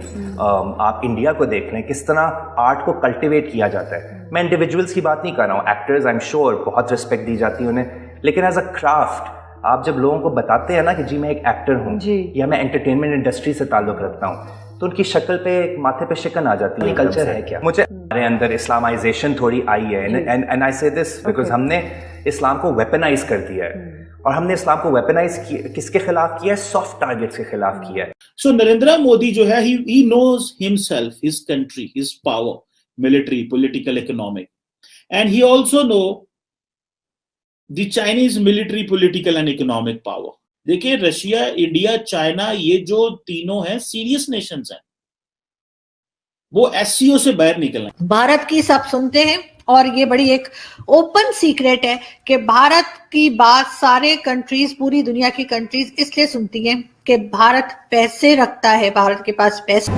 आप इंडिया को देख लें, किस तरह आर्ट को कल्टिवेट किया जाता है। मैं इंडिविजुअल्स की बात नहीं कर रहा हूँ, एक्टर्स आई एम श्योर बहुत रिस्पेक्ट दी जाती है उन्हें, लेकिन एज अ क्राफ्ट आप जब लोगों को बताते हैं ना कि जी मैं एक एक्टर हूँ या मैं एंटरटेनमेंट इंडस्ट्री से ताल्लुक़ रखता हूँ, तो उनकी शक्ल पे, माथे पे शिकन आ जाती है। कल्चर है क्या? मुझे हमारे अंदर इस्लामाइजेशन थोड़ी आई है, एंड आई से दिस बिकॉज हमने इस्लाम को वेपनाइज कर दिया है, और हमने इस्लाम को वेपनाइज किसके खिलाफ किया है? सॉफ्ट टारगेट्स के खिलाफ किया है। सो नरेंद्र मोदी जो है, he knows himself, his country, his power, military, political, economic, and he also know the Chinese military, political and economic power। देखिए रशिया, इंडिया, चाइना, ये जो तीनों हैं सीरियस नेशंस हैं, वो एससीओ से बाहर निकलना। भारत की सब सुनते हैं, और ये बड़ी एक ओपन सीक्रेट है कि भारत की बात सारे कंट्रीज, पूरी दुनिया की कंट्रीज इसलिए सुनती हैं कि भारत पैसे रखता है, भारत के पास पैसे।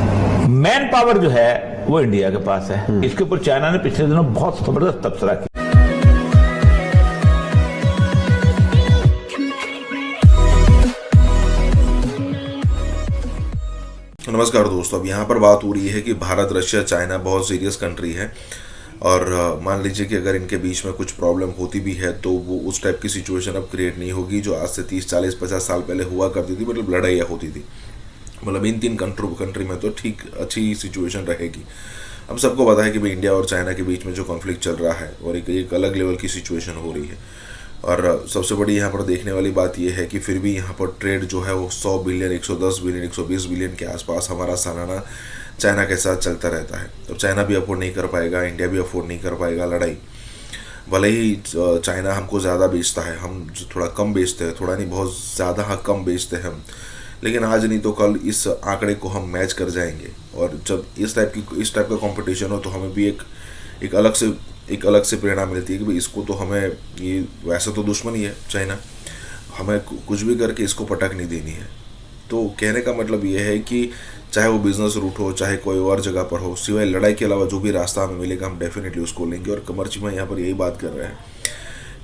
मैन पावर जो है वो इंडिया के पास है। इसके ऊपर चाइना ने पिछले दिनों बहुत जबरदस्त तबसरा किया। नमस्कार दोस्तों, अब यहाँ पर बात हो रही है कि भारत, रशिया, चाइना बहुत सीरियस कंट्री है, और मान लीजिए कि अगर इनके बीच में कुछ प्रॉब्लम होती भी है तो वो उस टाइप की सिचुएशन अब क्रिएट नहीं होगी जो आज से 30, 40, 50 साल पहले हुआ करती थी। मतलब लड़ाइयाँ होती थी, मतलब इन तीन कंट्री में तो ठीक अच्छी सिचुएशन रहेगी। अब सबको पता है कि भाई इंडिया और चाइना के बीच में जो कॉन्फ्लिक्ट चल रहा है और एक अलग लेवल की सिचुएशन हो रही है। और सबसे बड़ी यहाँ पर देखने वाली बात यह है कि फिर भी यहाँ पर ट्रेड जो है वो 100 बिलियन, 110 बिलियन, 120 बिलियन के आसपास हमारा सालाना चाइना के साथ चलता रहता है। तो चाइना भी अफोर्ड नहीं कर पाएगा, इंडिया भी अफोर्ड नहीं कर पाएगा लड़ाई। भले ही चाइना हमको ज़्यादा बेचता है, हम थोड़ा कम बेचते हैं, थोड़ा नहीं बहुत ज़्यादा कम बेचते हैं हम, लेकिन आज नहीं तो कल इस आंकड़े को हम मैच कर जाएंगे। और जब इस टाइप का कंपटीशन हो तो हमें भी एक अलग से प्रेरणा मिलती है कि भाई इसको तो हमें, ये वैसे तो दुश्मन ही है चाइना, हमें कुछ भी करके इसको पटक नहीं देनी है। तो कहने का मतलब ये है कि चाहे वो बिजनेस रूट हो, चाहे कोई और जगह पर हो, सिवाय लड़ाई के अलावा जो भी रास्ता हमें मिलेगा हम डेफिनेटली उसको लेंगे। और कमर्ची में यहाँ पर यही बात कर रहे हैं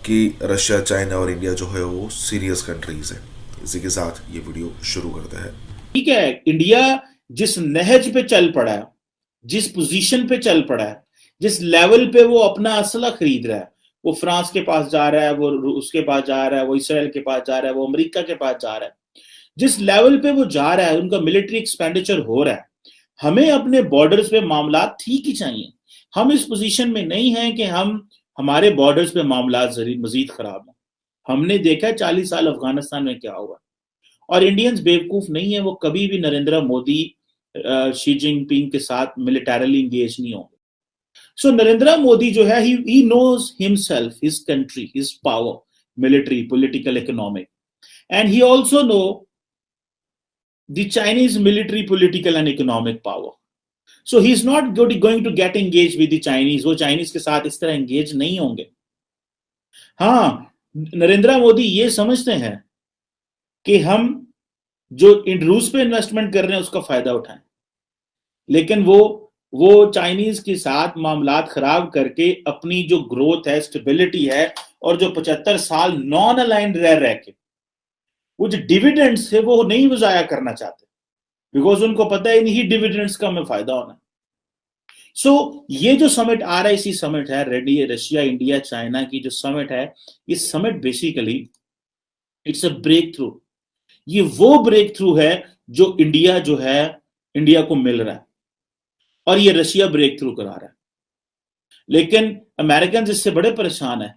कि रशिया, चाइना और इंडिया जो है वो सीरियस कंट्रीज़ है। इसी के साथ ये वीडियो शुरू करते हैं। ठीक है, इंडिया जिस नहज पे चल पड़ा है, जिस पोजीशन पे चल पड़ा है, जिस लेवल पे वो अपना असला खरीद रहा है, वो फ्रांस के पास जा रहा है, वो रूस के पास जा रहा है, वो इसराइल के पास जा रहा है, वो अमेरिका के पास जा रहा है, जिस लेवल पे वो जा रहा है, उनका मिलिट्री एक्सपेंडिचर हो रहा है, हमें अपने बॉर्डर्स पे मामला ठीक ही चाहिए। हम इस पोजीशन में नहीं हैं कि हमारे बॉर्डर्स पे मामला मजीद खराब हो। हमने देखा 40 साल अफगानिस्तान में क्या हुआ, और इंडियंस बेवकूफ नहीं है, वो कभी भी नरेंद्र मोदी शी जिनपिंग के साथ मिलिटरली इंगेज नहीं होंगे। सो नरेंद्र मोदी जो है, he knows himself, his country, his power, military, political, economic, and he also know the Chinese military, political and economic power. So he's not going to get engaged with the Chinese. वो Chinese के साथ इस तरह engage नहीं होंगे। हाँ, नरेंद्र मोदी ये समझते हैं कि हम जो रूस पे इन्वेस्टमेंट कर रहे हैं उसका फायदा उठाएं, लेकिन वो चाइनीज के साथ मामलात खराब करके अपनी जो ग्रोथ है, स्टेबिलिटी है, और जो 75 साल नॉन अलाइंड रह के वो जो डिविडेंड्स थे वो नहीं वजाया करना चाहते, बिकॉज उनको पता है इन्हीं डिविडेंड्स का हमें फायदा होना। सो ये जो समिट आ रहा है, इसी समिट है रेडी, रशिया, इंडिया, चाइना की जो समिट है, ये summit basically it's a breakthrough. ये वो ब्रेक थ्रू है जो इंडिया को मिल रहा है, और ये रशिया ब्रेक थ्रू करा रहा है। लेकिन अमेरिकन इससे बड़े परेशान है,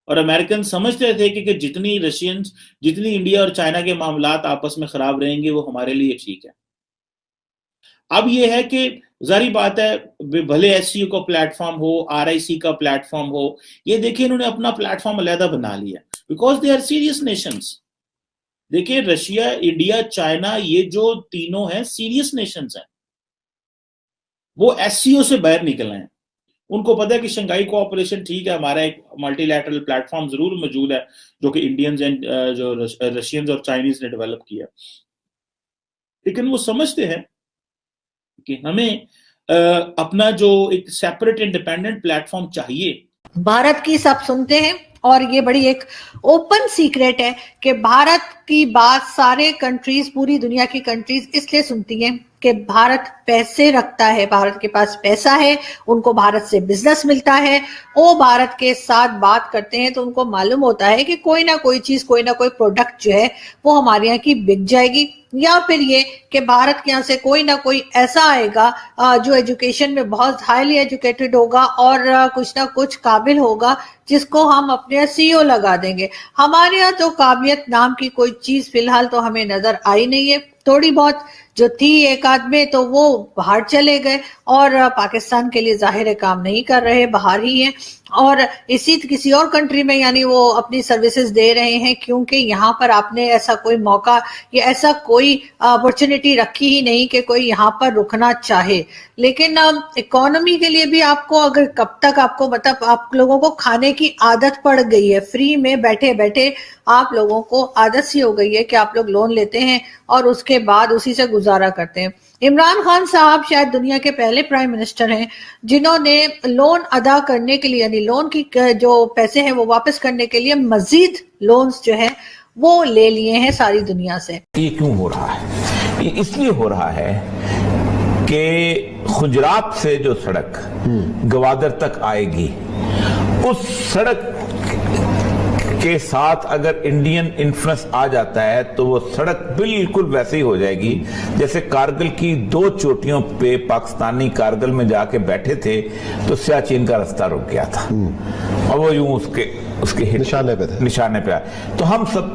और अमेरिकन समझते थे कि जितनी इंडिया और चाइना के मामलात आपस में खराब रहेंगे वो हमारे लिए ठीक है। अब ये है कि जारी बात है, भले एससीओ का प्लेटफॉर्म हो, आरआईसी का प्लेटफॉर्म हो, ये देखिए इन्होंने अपना प्लेटफॉर्म अलग बना लिया, because they are serious nations. देखिए रशिया, इंडिया, चाइना, ये जो तीनों हैं सीरियस नेशंस हैं। वो एससीओ से बाहर निकल आए हैं। उनको पता है कि शंघाई कोऑपरेशन ठीक है, हमारा एक मल्टीलैटरल प्लेटफॉर्म जरूर मौजूद है जो कि इंडियंस एंड जो रशियंस और चाइनीज ने डेवलप किया, लेकिन वो समझते हैं कि हमें अपना जो एक सेपरेट इंडिपेंडेंट प्लेटफॉर्म चाहिए। भारत की सब सुनते हैं, और ये बड़ी एक ओपन सीक्रेट है कि भारत की बात सारे कंट्रीज, पूरी दुनिया की कंट्रीज इसलिए सुनती हैं कि भारत पैसे रखता है, भारत के पास पैसा है, उनको भारत से बिजनेस मिलता है, वो भारत के साथ बात करते हैं तो उनको मालूम होता है कि कोई ना कोई चीज, कोई ना कोई प्रोडक्ट जो है वो हमारे यहाँ की बिक जाएगी, या फिर ये कि भारत के यहाँ से कोई ना कोई ऐसा आएगा जो एजुकेशन में बहुत हाईली एजुकेटेड होगा और कुछ ना कुछ काबिल होगा, जिसको हम अपने सीईओ लगा देंगे। हमारे यहाँ तो काबिलियत नाम की कोई चीज फिलहाल तो हमें नजर आई नहीं है। थोड़ी बहुत जो थी एक आदमी, तो वो बाहर चले गए और पाकिस्तान के लिए जाहिर है काम नहीं कर रहे, बाहर ही हैं, और इसी किसी और कंट्री में यानी वो अपनी सर्विसेज दे रहे हैं, क्योंकि यहाँ पर आपने ऐसा कोई मौका या ऐसा कोई अपॉर्चुनिटी रखी ही नहीं कि कोई यहाँ पर रुकना चाहे। लेकिन इकोनॉमी के लिए भी आपको, अगर कब तक आपको मतलब आप लोगों को खाने की आदत पड़ गई है, फ्री में बैठे बैठे आप लोगों को आदत सी हो गई है कि आप लोग लोन लेते हैं और उसके बाद उसी से गुजारा करते हैं। इमरान खान साहब शायद दुनिया के पहले प्राइम मिनिस्टर हैं जिन्होंने लोन अदा करने के लिए, यानी लोन की जो पैसे हैं वो वापस करने के लिए मजीद लोन्स जो है वो ले लिए हैं सारी दुनिया से। ये क्यों हो रहा है? ये इसलिए हो रहा है कि गुजरात से जो सड़क गवादर तक आएगी, उस सड़क के साथ अगर इंडियन इन्फ्लुएंस आ जाता है तो वो सड़क बिल्कुल वैसे ही हो जाएगी जैसे कारगिल की 2 चोटियों पे पाकिस्तानी कारगिल में जाके बैठे थे तो सियाचिन का रास्ता रुक गया था, और वो यूं उसके निशाने पे आए। तो हम सब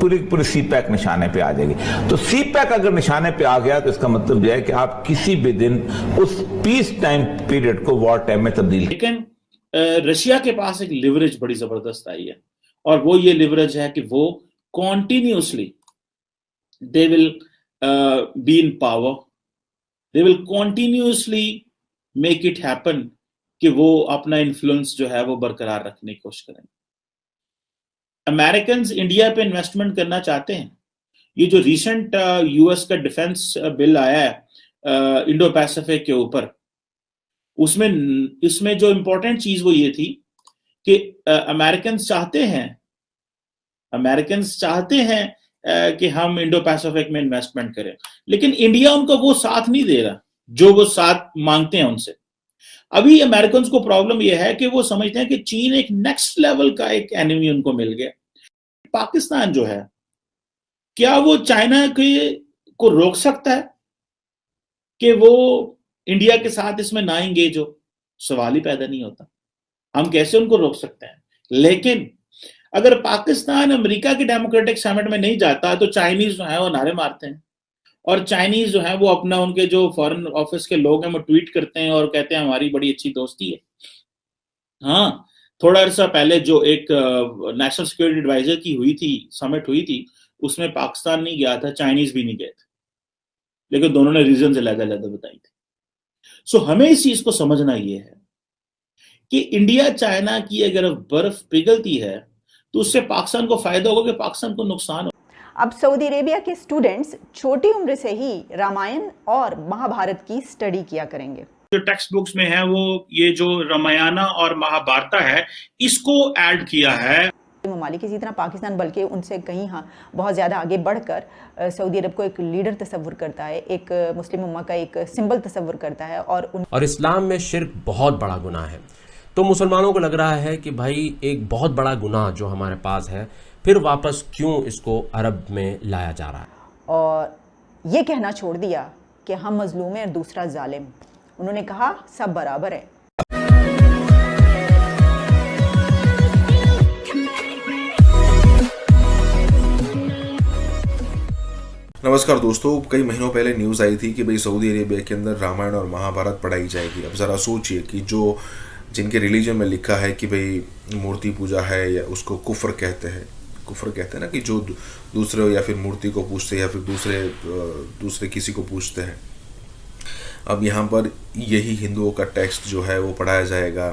पूरी सी पैक निशाने पे आ जाएगी। तो सी पैक अगर निशाने पे आ गया तो इसका मतलब यह है कि आप किसी भी दिन उस पीस टाइम पीरियड को वॉर टाइम में तब्दील। लेकिन रशिया के पास एक लिवरेज बड़ी जबरदस्त आई है, और वो ये लिवरेज है कि वो continuously they will be in power, they will continuously make it happen कि वो अपना इन्फ्लुएंस जो है वो बरकरार रखने की कोशिश करेंगे। अमेरिकन इंडिया पे इन्वेस्टमेंट करना चाहते हैं। ये जो रिसेंट यूएस का डिफेंस बिल आया है इंडो पैसिफिक के ऊपर, उसमें जो इंपॉर्टेंट चीज वो ये थी कि अमेरिकन चाहते हैं कि हम इंडो पैसिफिक में इन्वेस्टमेंट करें, लेकिन इंडिया उनको वो साथ नहीं दे रहा जो वो साथ मांगते हैं उनसे। अभी अमेरिकन को प्रॉब्लम यह है कि वो समझते हैं कि चीन एक नेक्स्ट लेवल का एक एनिमी उनको मिल गया। पाकिस्तान जो है, क्या वो चाइना को रोक सकता है कि वो इंडिया के साथ इसमें ना इंगेज हो? सवाल ही पैदा नहीं होता। हम कैसे उनको रोक सकते हैं? लेकिन अगर पाकिस्तान अमेरिका के डेमोक्रेटिक समिट में नहीं जाता तो चाइनीज जो है वो नारे मारते हैं, और चाइनीज जो है वो अपना, उनके जो फॉरेन ऑफिस के लोग हैं वो ट्वीट करते हैं और कहते हैं हमारी बड़ी अच्छी दोस्ती है। हाँ, थोड़ा अर्सा पहले जो एक नेशनल सिक्योरिटी एडवाइजर की हुई थी, समिट हुई थी, उसमें पाकिस्तान नहीं गया था, चाइनीज भी नहीं गए थे, लेकिन दोनों ने रीजन अलग-अलग बताई थी। सो हमें इस चीज को समझना ये है कि इंडिया चाइना की अगर बर्फ पिघलती है तो उससे पाकिस्तान को फायदा होगा कि पाकिस्तान को नुकसान हो। अब सऊदी अरेबिया के स्टूडेंट्स छोटी उम्र से ही रामायण और महाभारत की स्टडी किया करेंगे। जो टेक्स्ट बुक्स में है वो ये जो रामायणा और महाभारत है इसको ऐड किया है। ममालिक इसी तरह पाकिस्तान बल्कि उनसे कहीं बहुत ज़्यादा आगे बढ़कर सऊदी अरब को एक लीडर तस्वुर करता है, एक मुस्लिम उम्मा का एक सिंबल तस्वुर करता है। और इस्लाम में शिर्क बहुत बड़ा गुनाह है, तो मुसलमानों को लग रहा है कि भाई एक बहुत बड़ा गुनाह जो हमारे पास है, फिर वापस क्यों इसको अरब में लाया जा रहा है। और ये कहना छोड़ दिया कि हम मजलूम हैं और दूसरा जालिम। उन्होंने कहा सब बराबर है। नमस्कार दोस्तों, कई महीनों पहले न्यूज़ आई थी कि भाई सऊदी अरेबिया के अंदर रामायण और महाभारत पढ़ाई जाएगी। अब ज़रा सोचिए कि जो जिनके रिलीजन में लिखा है कि भाई मूर्ति पूजा है या उसको कुफ्र कहते हैं ना, कि जो दूसरे या फिर मूर्ति को पूजते हैं या फिर दूसरे किसी को पूजते हैं। अब यहाँ पर यही हिंदुओं का टेक्स्ट जो है वो पढ़ाया जाएगा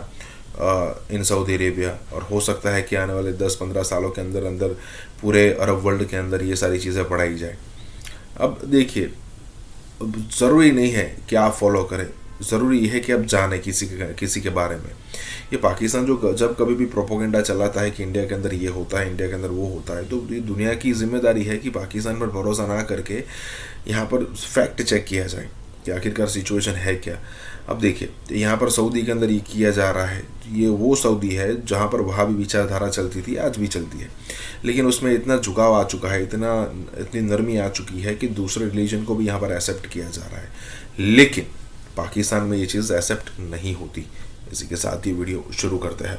इन सऊदी अरेबिया, और हो सकता है कि आने वाले 10-15 सालों के अंदर पूरे अरब वर्ल्ड के अंदर ये सारी चीज़ें पढ़ाई जाए। अब देखिए, ज़रूरी नहीं है कि आप फॉलो करें, ज़रूरी है कि आप जाने किसी के बारे में। ये पाकिस्तान जो जब कभी भी प्रोपोगेंडा चलाता है कि इंडिया के अंदर ये होता है, इंडिया के अंदर वो होता है, तो ये दुनिया की जिम्मेदारी है कि पाकिस्तान पर भरोसा ना करके यहाँ पर फैक्ट चेक किया जाए कि आखिरकार सिचुएशन है क्या। अब देखिए, यहाँ पर सऊदी के अंदर ये किया जा रहा है, ये वो सऊदी है जहाँ पर वहाबी विचारधारा चलती थी, आज भी चलती है, लेकिन उसमें इतना झुकाव आ चुका है, इतनी नरमी आ चुकी है कि दूसरे रिलीजन को भी यहाँ पर एक्सेप्ट किया जा रहा है। लेकिन पाकिस्तान में ये चीज़ एक्सेप्ट नहीं होती। इसी के साथ ही वीडियो शुरू करते हैं।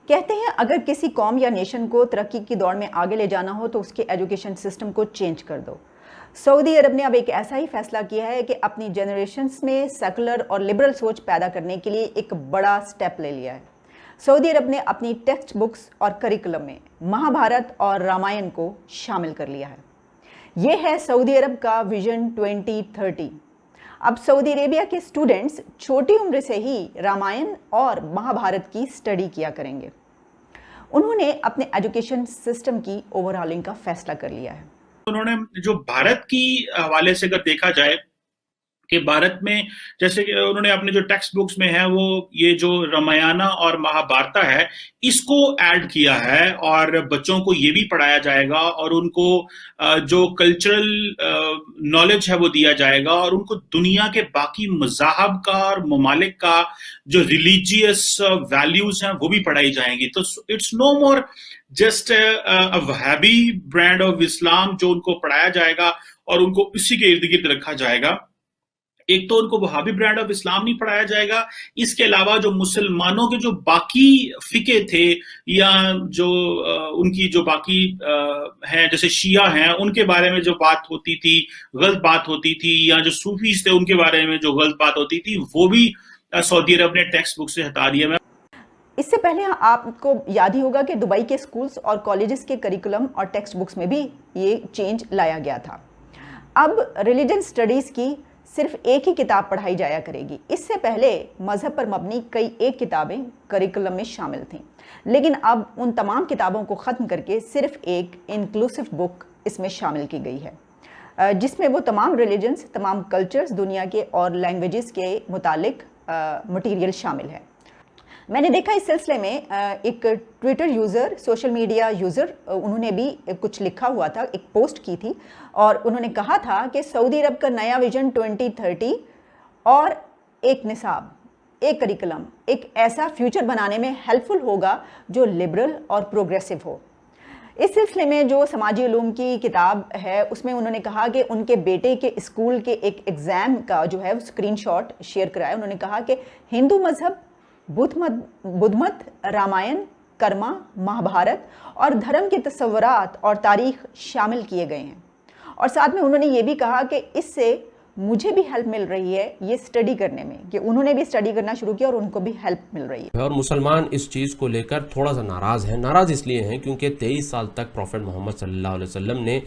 कहते हैं अगर किसी कौम या नेशन को तरक्की की दौड़ में आगे ले जाना हो तो उसके एजुकेशन सिस्टम को चेंज कर दो। सऊदी अरब ने अब एक ऐसा ही फैसला किया है कि अपनी जनरेशन्स में सेकुलर और लिबरल सोच पैदा करने के लिए एक बड़ा स्टेप ले लिया है। सऊदी अरब ने अपनी टेक्स्ट बुक्स और करिकुलम में महाभारत और रामायण को शामिल कर लिया है। ये है सऊदी अरब का विजन 2030। अब सऊदी अरेबिया के स्टूडेंट्स छोटी उम्र से ही रामायण और महाभारत की स्टडी किया करेंगे। उन्होंने अपने एजुकेशन सिस्टम की ओवरऑलिंग का फैसला कर लिया है। उन्होंने जो भारत की हवाले से अगर देखा जाए कि भारत में जैसे कि उन्होंने अपने जो टेक्स्ट बुक्स में है वो ये जो रामायणा और महाभारत है इसको ऐड किया है, और बच्चों को ये भी पढ़ाया जाएगा और उनको जो कल्चरल नॉलेज है वो दिया जाएगा, और उनको दुनिया के बाकी मज़ाहब का और ममालिक का जो रिलीजियस वैल्यूज हैं वो भी पढ़ाई जाएंगी। तो it's no more just a Wahhabi brand of Islam जो उनको पढ़ाया जाएगा और उनको इसी के इर्द गिर्द रखा जाएगा। एक तो उनको वहाबी ब्रांड ऑफ इस्लाम नहीं पढ़ाया जाएगा, इसके अलावा जो मुसलमानों के जो बाकी फिके थे या जो उनकी जो बाकी हैं जैसे शिया हैं उनके बारे में जो बात होती थी, गलत बात होती थी, या जो सूफीज थे उनके बारे में जो गलत बात होती थी, वो भी सऊदी अरब ने टेक्स्ट बुक से हटा दिया। इससे पहले आपको याद ही होगा कि दुबई के स्कूल्स और कॉलेजेस के करिकुलम और टेक्स्ट बुक्स में भी ये चेंज लाया गया था। अब रिलीजन स्टडीज़ की सिर्फ एक ही किताब पढ़ाई जाया करेगी। इससे पहले मज़हब पर मबनी कई एक किताबें करिकुलम में शामिल थीं, लेकिन अब उन तमाम किताबों को ख़त्म करके सिर्फ एक इंक्लूसिव बुक इसमें शामिल की गई है, जिसमें वो तमाम रिलीजन्स, तमाम कल्चर्स दुनिया के और लैंग्वेजेस के मुतालिक मटीरियल शामिल है। मैंने देखा इस सिलसिले में एक Twitter user, social media user, उन्होंने भी कुछ लिखा हुआ था, एक पोस्ट की थी और उन्होंने कहा था कि सऊदी अरब का नया विजन 2030 और एक निसाब, एक करिकुलम, एक ऐसा फ्यूचर बनाने में हेल्पफुल होगा जो लिबरल और प्रोग्रेसिव हो। इस सिलसिले में जो समाजी उलूम की किताब है उसमें उन्होंने कहा कि उनके बेटे के स्कूल के एक एग्ज़ाम का जो है स्क्रीनशॉट शेयर कराया। उन्होंने कहा कि हिंदू मज़हब, बुद्धमत, रामायण, कर्मा, महाभारत और धर्म के तस्वुरात और तारीख शामिल किए गए हैं और साथ में उन्होंने ये भी कहा कि इससे मुझे भी हेल्प मिल रही है ये स्टडी करने में, कि उन्होंने भी स्टडी करना शुरू किया और उनको भी हेल्प मिल रही है। और मुसलमान इस चीज़ को लेकर थोड़ा सा नाराज़ हैं। नाराज़ इसलिए हैं क्योंकि 23 साल तक प्रॉफेट मोहम्मद सल्लल्लाहु अलैहि वसल्लम ने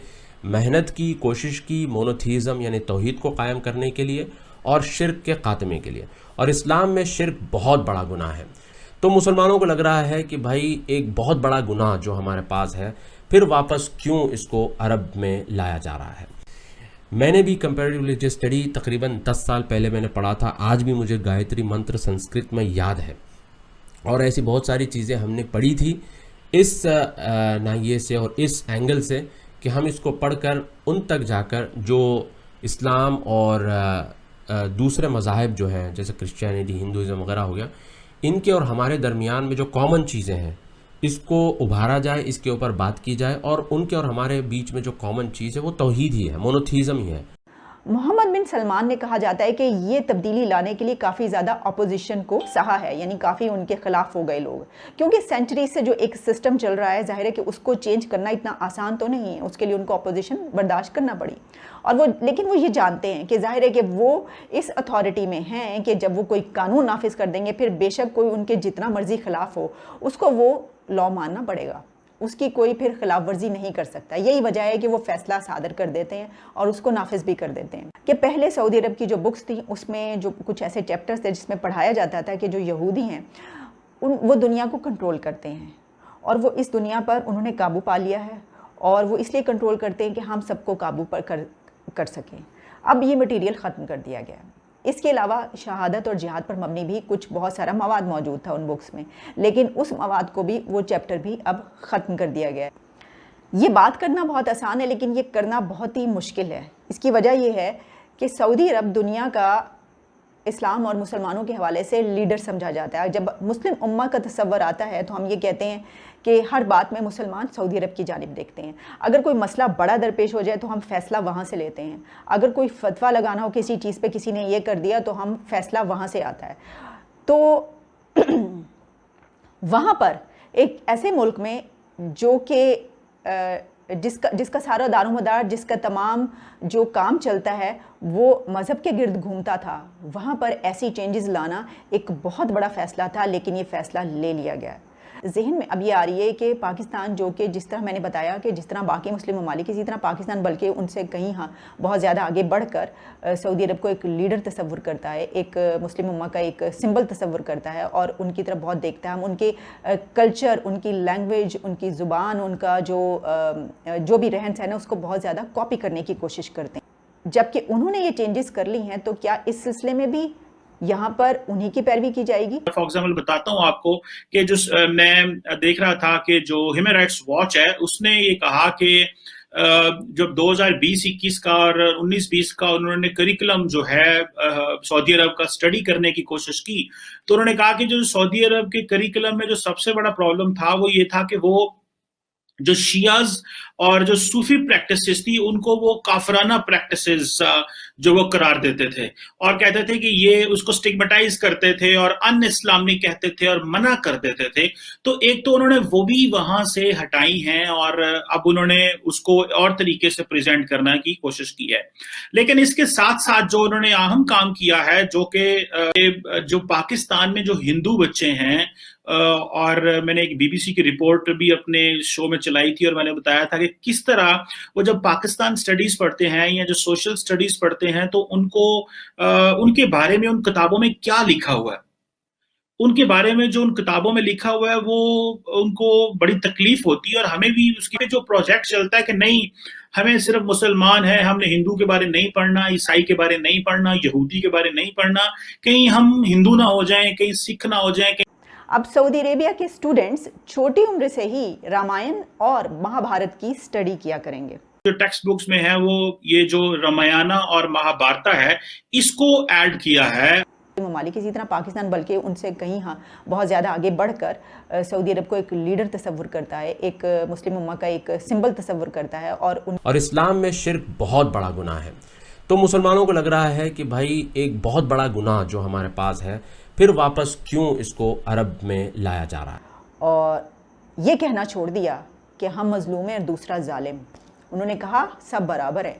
मेहनत की, कोशिश की मोनोथीज़म यानी तौहीद को कायम करने के लिए और शिर्क के खात्मे के लिए, और इस्लाम में शिर्क बहुत बड़ा गुनाह है। तो मुसलमानों को लग रहा है कि भाई एक बहुत बड़ा गुनाह जो हमारे पास है, फिर वापस क्यों इसको अरब में लाया जा रहा है। मैंने भी कंपैरेटिव रिलीजियस स्टडी तकरीबन 10 साल पहले मैंने पढ़ा था, आज भी मुझे गायत्री मंत्र संस्कृत में याद है और ऐसी बहुत सारी चीज़ें हमने पढ़ी थी इस नाहिए से और इस एंगल से कि हम इसको पढ़कर उन तक जाकर जो इस्लाम और दूसरे मज़ाहिब जो हैं जैसे क्रिश्चियनिटी, हिंदुज़म वगैरह हो गया, इनके और हमारे दरमियान में जो कॉमन चीज़ें हैं इसको उभारा जाए, इसके ऊपर बात की जाए और उनके और हमारे बीच में जो कॉमन चीज़ है वो तौहीद ही है, मोनोथीज़म ही है। मोहम्मद बिन सलमान ने कहा जाता है कि ये तब्दीली लाने के लिए काफ़ी ज़्यादा अपोजिशन को सहा है, यानी काफ़ी उनके खिलाफ हो गए लोग, क्योंकि सेंचुरी से जो एक सिस्टम चल रहा है जाहिर है कि उसको चेंज करना इतना आसान तो नहीं है, उसके लिए उनको अपोजिशन बर्दाश्त करना पड़ी और वो, लेकिन वो ये जानते हैं कि जाहिर है कि वो इस अथॉरिटी में हैं कि जब वो कोई कानून नाफिज कर देंगे फिर बेशक कोई उनके जितना मर्जी खिलाफ हो उसको वो लॉ मानना पड़ेगा, उसकी कोई फिर खिलाफ वर्जी नहीं कर सकता। यही वजह है कि वो फैसला सादर कर देते हैं और उसको नाफिज भी कर देते हैं। कि पहले सऊदी अरब की जो बुक्स थी उसमें जो कुछ ऐसे चैप्टर्स थे जिसमें पढ़ाया जाता था कि जो यहूदी हैं वो दुनिया को कंट्रोल करते हैं और वो इस दुनिया पर उन्होंने काबू पा लिया है और वो इसलिए कंट्रोल करते हैं कि हम सबको काबू पर कर सकें। अब ये मटीरियल ख़त्म कर दिया गया। इसके अलावा शहादत और जिहाद पर मबनी भी कुछ बहुत सारा मवाद मौजूद था उन बुक्स में, लेकिन उस मवाद को भी, वो चैप्टर भी अब ख़त्म कर दिया गया है। ये बात करना बहुत आसान है लेकिन ये करना बहुत ही मुश्किल है। इसकी वजह यह है कि सऊदी अरब दुनिया का इस्लाम और मुसलमानों के हवाले से लीडर समझा जाता है। जब मुस्लिम उम्मा का तस्वर आता है तो हम ये कहते हैं कि हर बात में मुसलमान सऊदी अरब की जानिब देखते हैं। अगर कोई मसला बड़ा दरपेश हो जाए तो हम फ़ैसला वहाँ से लेते हैं। अगर कोई फतवा लगाना हो किसी चीज़ पे, किसी ने ये कर दिया तो हम फैसला वहाँ से आता है। तो वहाँ पर एक ऐसे मुल्क में जो कि जिसका सारा दारोमदार, जिसका तमाम जो काम चलता है वो मज़हब के गिर्द घूमता था, वहाँ पर ऐसी चेंजेस लाना एक बहुत बड़ा फ़ैसला था, लेकिन ये फ़ैसला ले लिया गया। जहन में अब ये आ रही है कि पाकिस्तान, जो कि जिस तरह मैंने बताया कि जिस तरह बाकी मुस्लिम ममालिक, इसी तरह पाकिस्तान बल्कि उनसे कहीं बहुत ज़्यादा आगे बढ़कर सऊदी अरब को एक लीडर तस्वुर करता है, एक मुस्लिम उम्मा का एक सिंबल तस्वुर करता है और उनकी तरफ बहुत देखता है। हम उनके कल्चर, उनकी लैंग्वेज, उनकी ज़ुबान, उनका जो भी रहन सहन है उसको बहुत ज़्यादा कॉपी करने की कोशिश करते हैं। जबकि उन्होंने ये चेंजेस कर ली हैं, तो क्या इस सिलसिले में भी यहाँ पर उन्हीं की पैरवी की जाएगी? फॉर एग्जाम्पल बताता हूँ आपको कि जो मैं देख रहा था कि जो ह्यूमन राइट्स वॉच है उसने ये कहा कि जब 2020-21 का और 19-20 का उन्होंने करिकुलम जो है सऊदी अरब का स्टडी करने की कोशिश की, तो उन्होंने कहा कि जो सऊदी अरब के करिकुलम में जो सबसे बड़ा प्रॉब्लम था वो ये था कि वो जो शियाज और जो सूफी प्रैक्टिसेस थी उनको वो काफराना प्रैक्टिसेस जो वो करार देते थे और कहते थे कि ये उसको स्टिग्मेटाइज करते थे और अन इस्लामी कहते थे और मना कर देते थे। तो एक तो उन्होंने वो भी वहां से हटाई हैं और अब उन्होंने उसको और तरीके से प्रेजेंट करने की कोशिश की है। लेकिन इसके साथ साथ जो उन्होंने अहम काम किया है जो कि जो पाकिस्तान में जो हिंदू बच्चे हैं, और मैंने एक बीबीसी की रिपोर्ट भी अपने शो में चलाई थी और मैंने बताया था कि किस तरह वो जब पाकिस्तान स्टडीज पढ़ते हैं या जो सोशल स्टडीज पढ़ते हैं तो उनको उनके बारे में उन किताबों में क्या लिखा हुआ है, उनके बारे में जो उन किताबों में लिखा हुआ है वो उनको बड़ी तकलीफ होती है। और हमें भी उसके जो प्रोजेक्ट चलता है कि नहीं, हमें सिर्फ मुसलमान है, हमने हिंदू के बारे नहीं पढ़ना, ईसाई के बारे नहीं पढ़ना, यहूदी के बारे नहीं पढ़ना, कहीं हम हिंदू ना हो जाएं, कहीं सिख ना हो जाएं। अब सऊदी अरेबिया के स्टूडेंट्स छोटी उम्र से ही रामायण और महाभारत की स्टडी किया करेंगे। जो टेक्स्ट बुक्स में है वो ये जो रामायण और महाभारत है इसको ऐड किया है। ममालिक इसी तरह पाकिस्तान बल्कि उनसे कहीं बहुत ज़्यादा आगे बढ़कर सऊदी अरब को एक लीडर तस्वुर करता है, एक मुस्लिम उम्मा का एक सिंबल तस्वुर करता है। और इस्लाम में शिर्क बहुत बड़ा गुनाह है। तो मुसलमानों को लग रहा है कि भाई एक बहुत बड़ा गुनाह जो हमारे पास है, फिर वापस क्यों इसको अरब में लाया जा रहा है। और ये कहना छोड़ दिया कि हम मजलूम हैं और दूसरा जालिम। उन्होंने कहा सब बराबर है।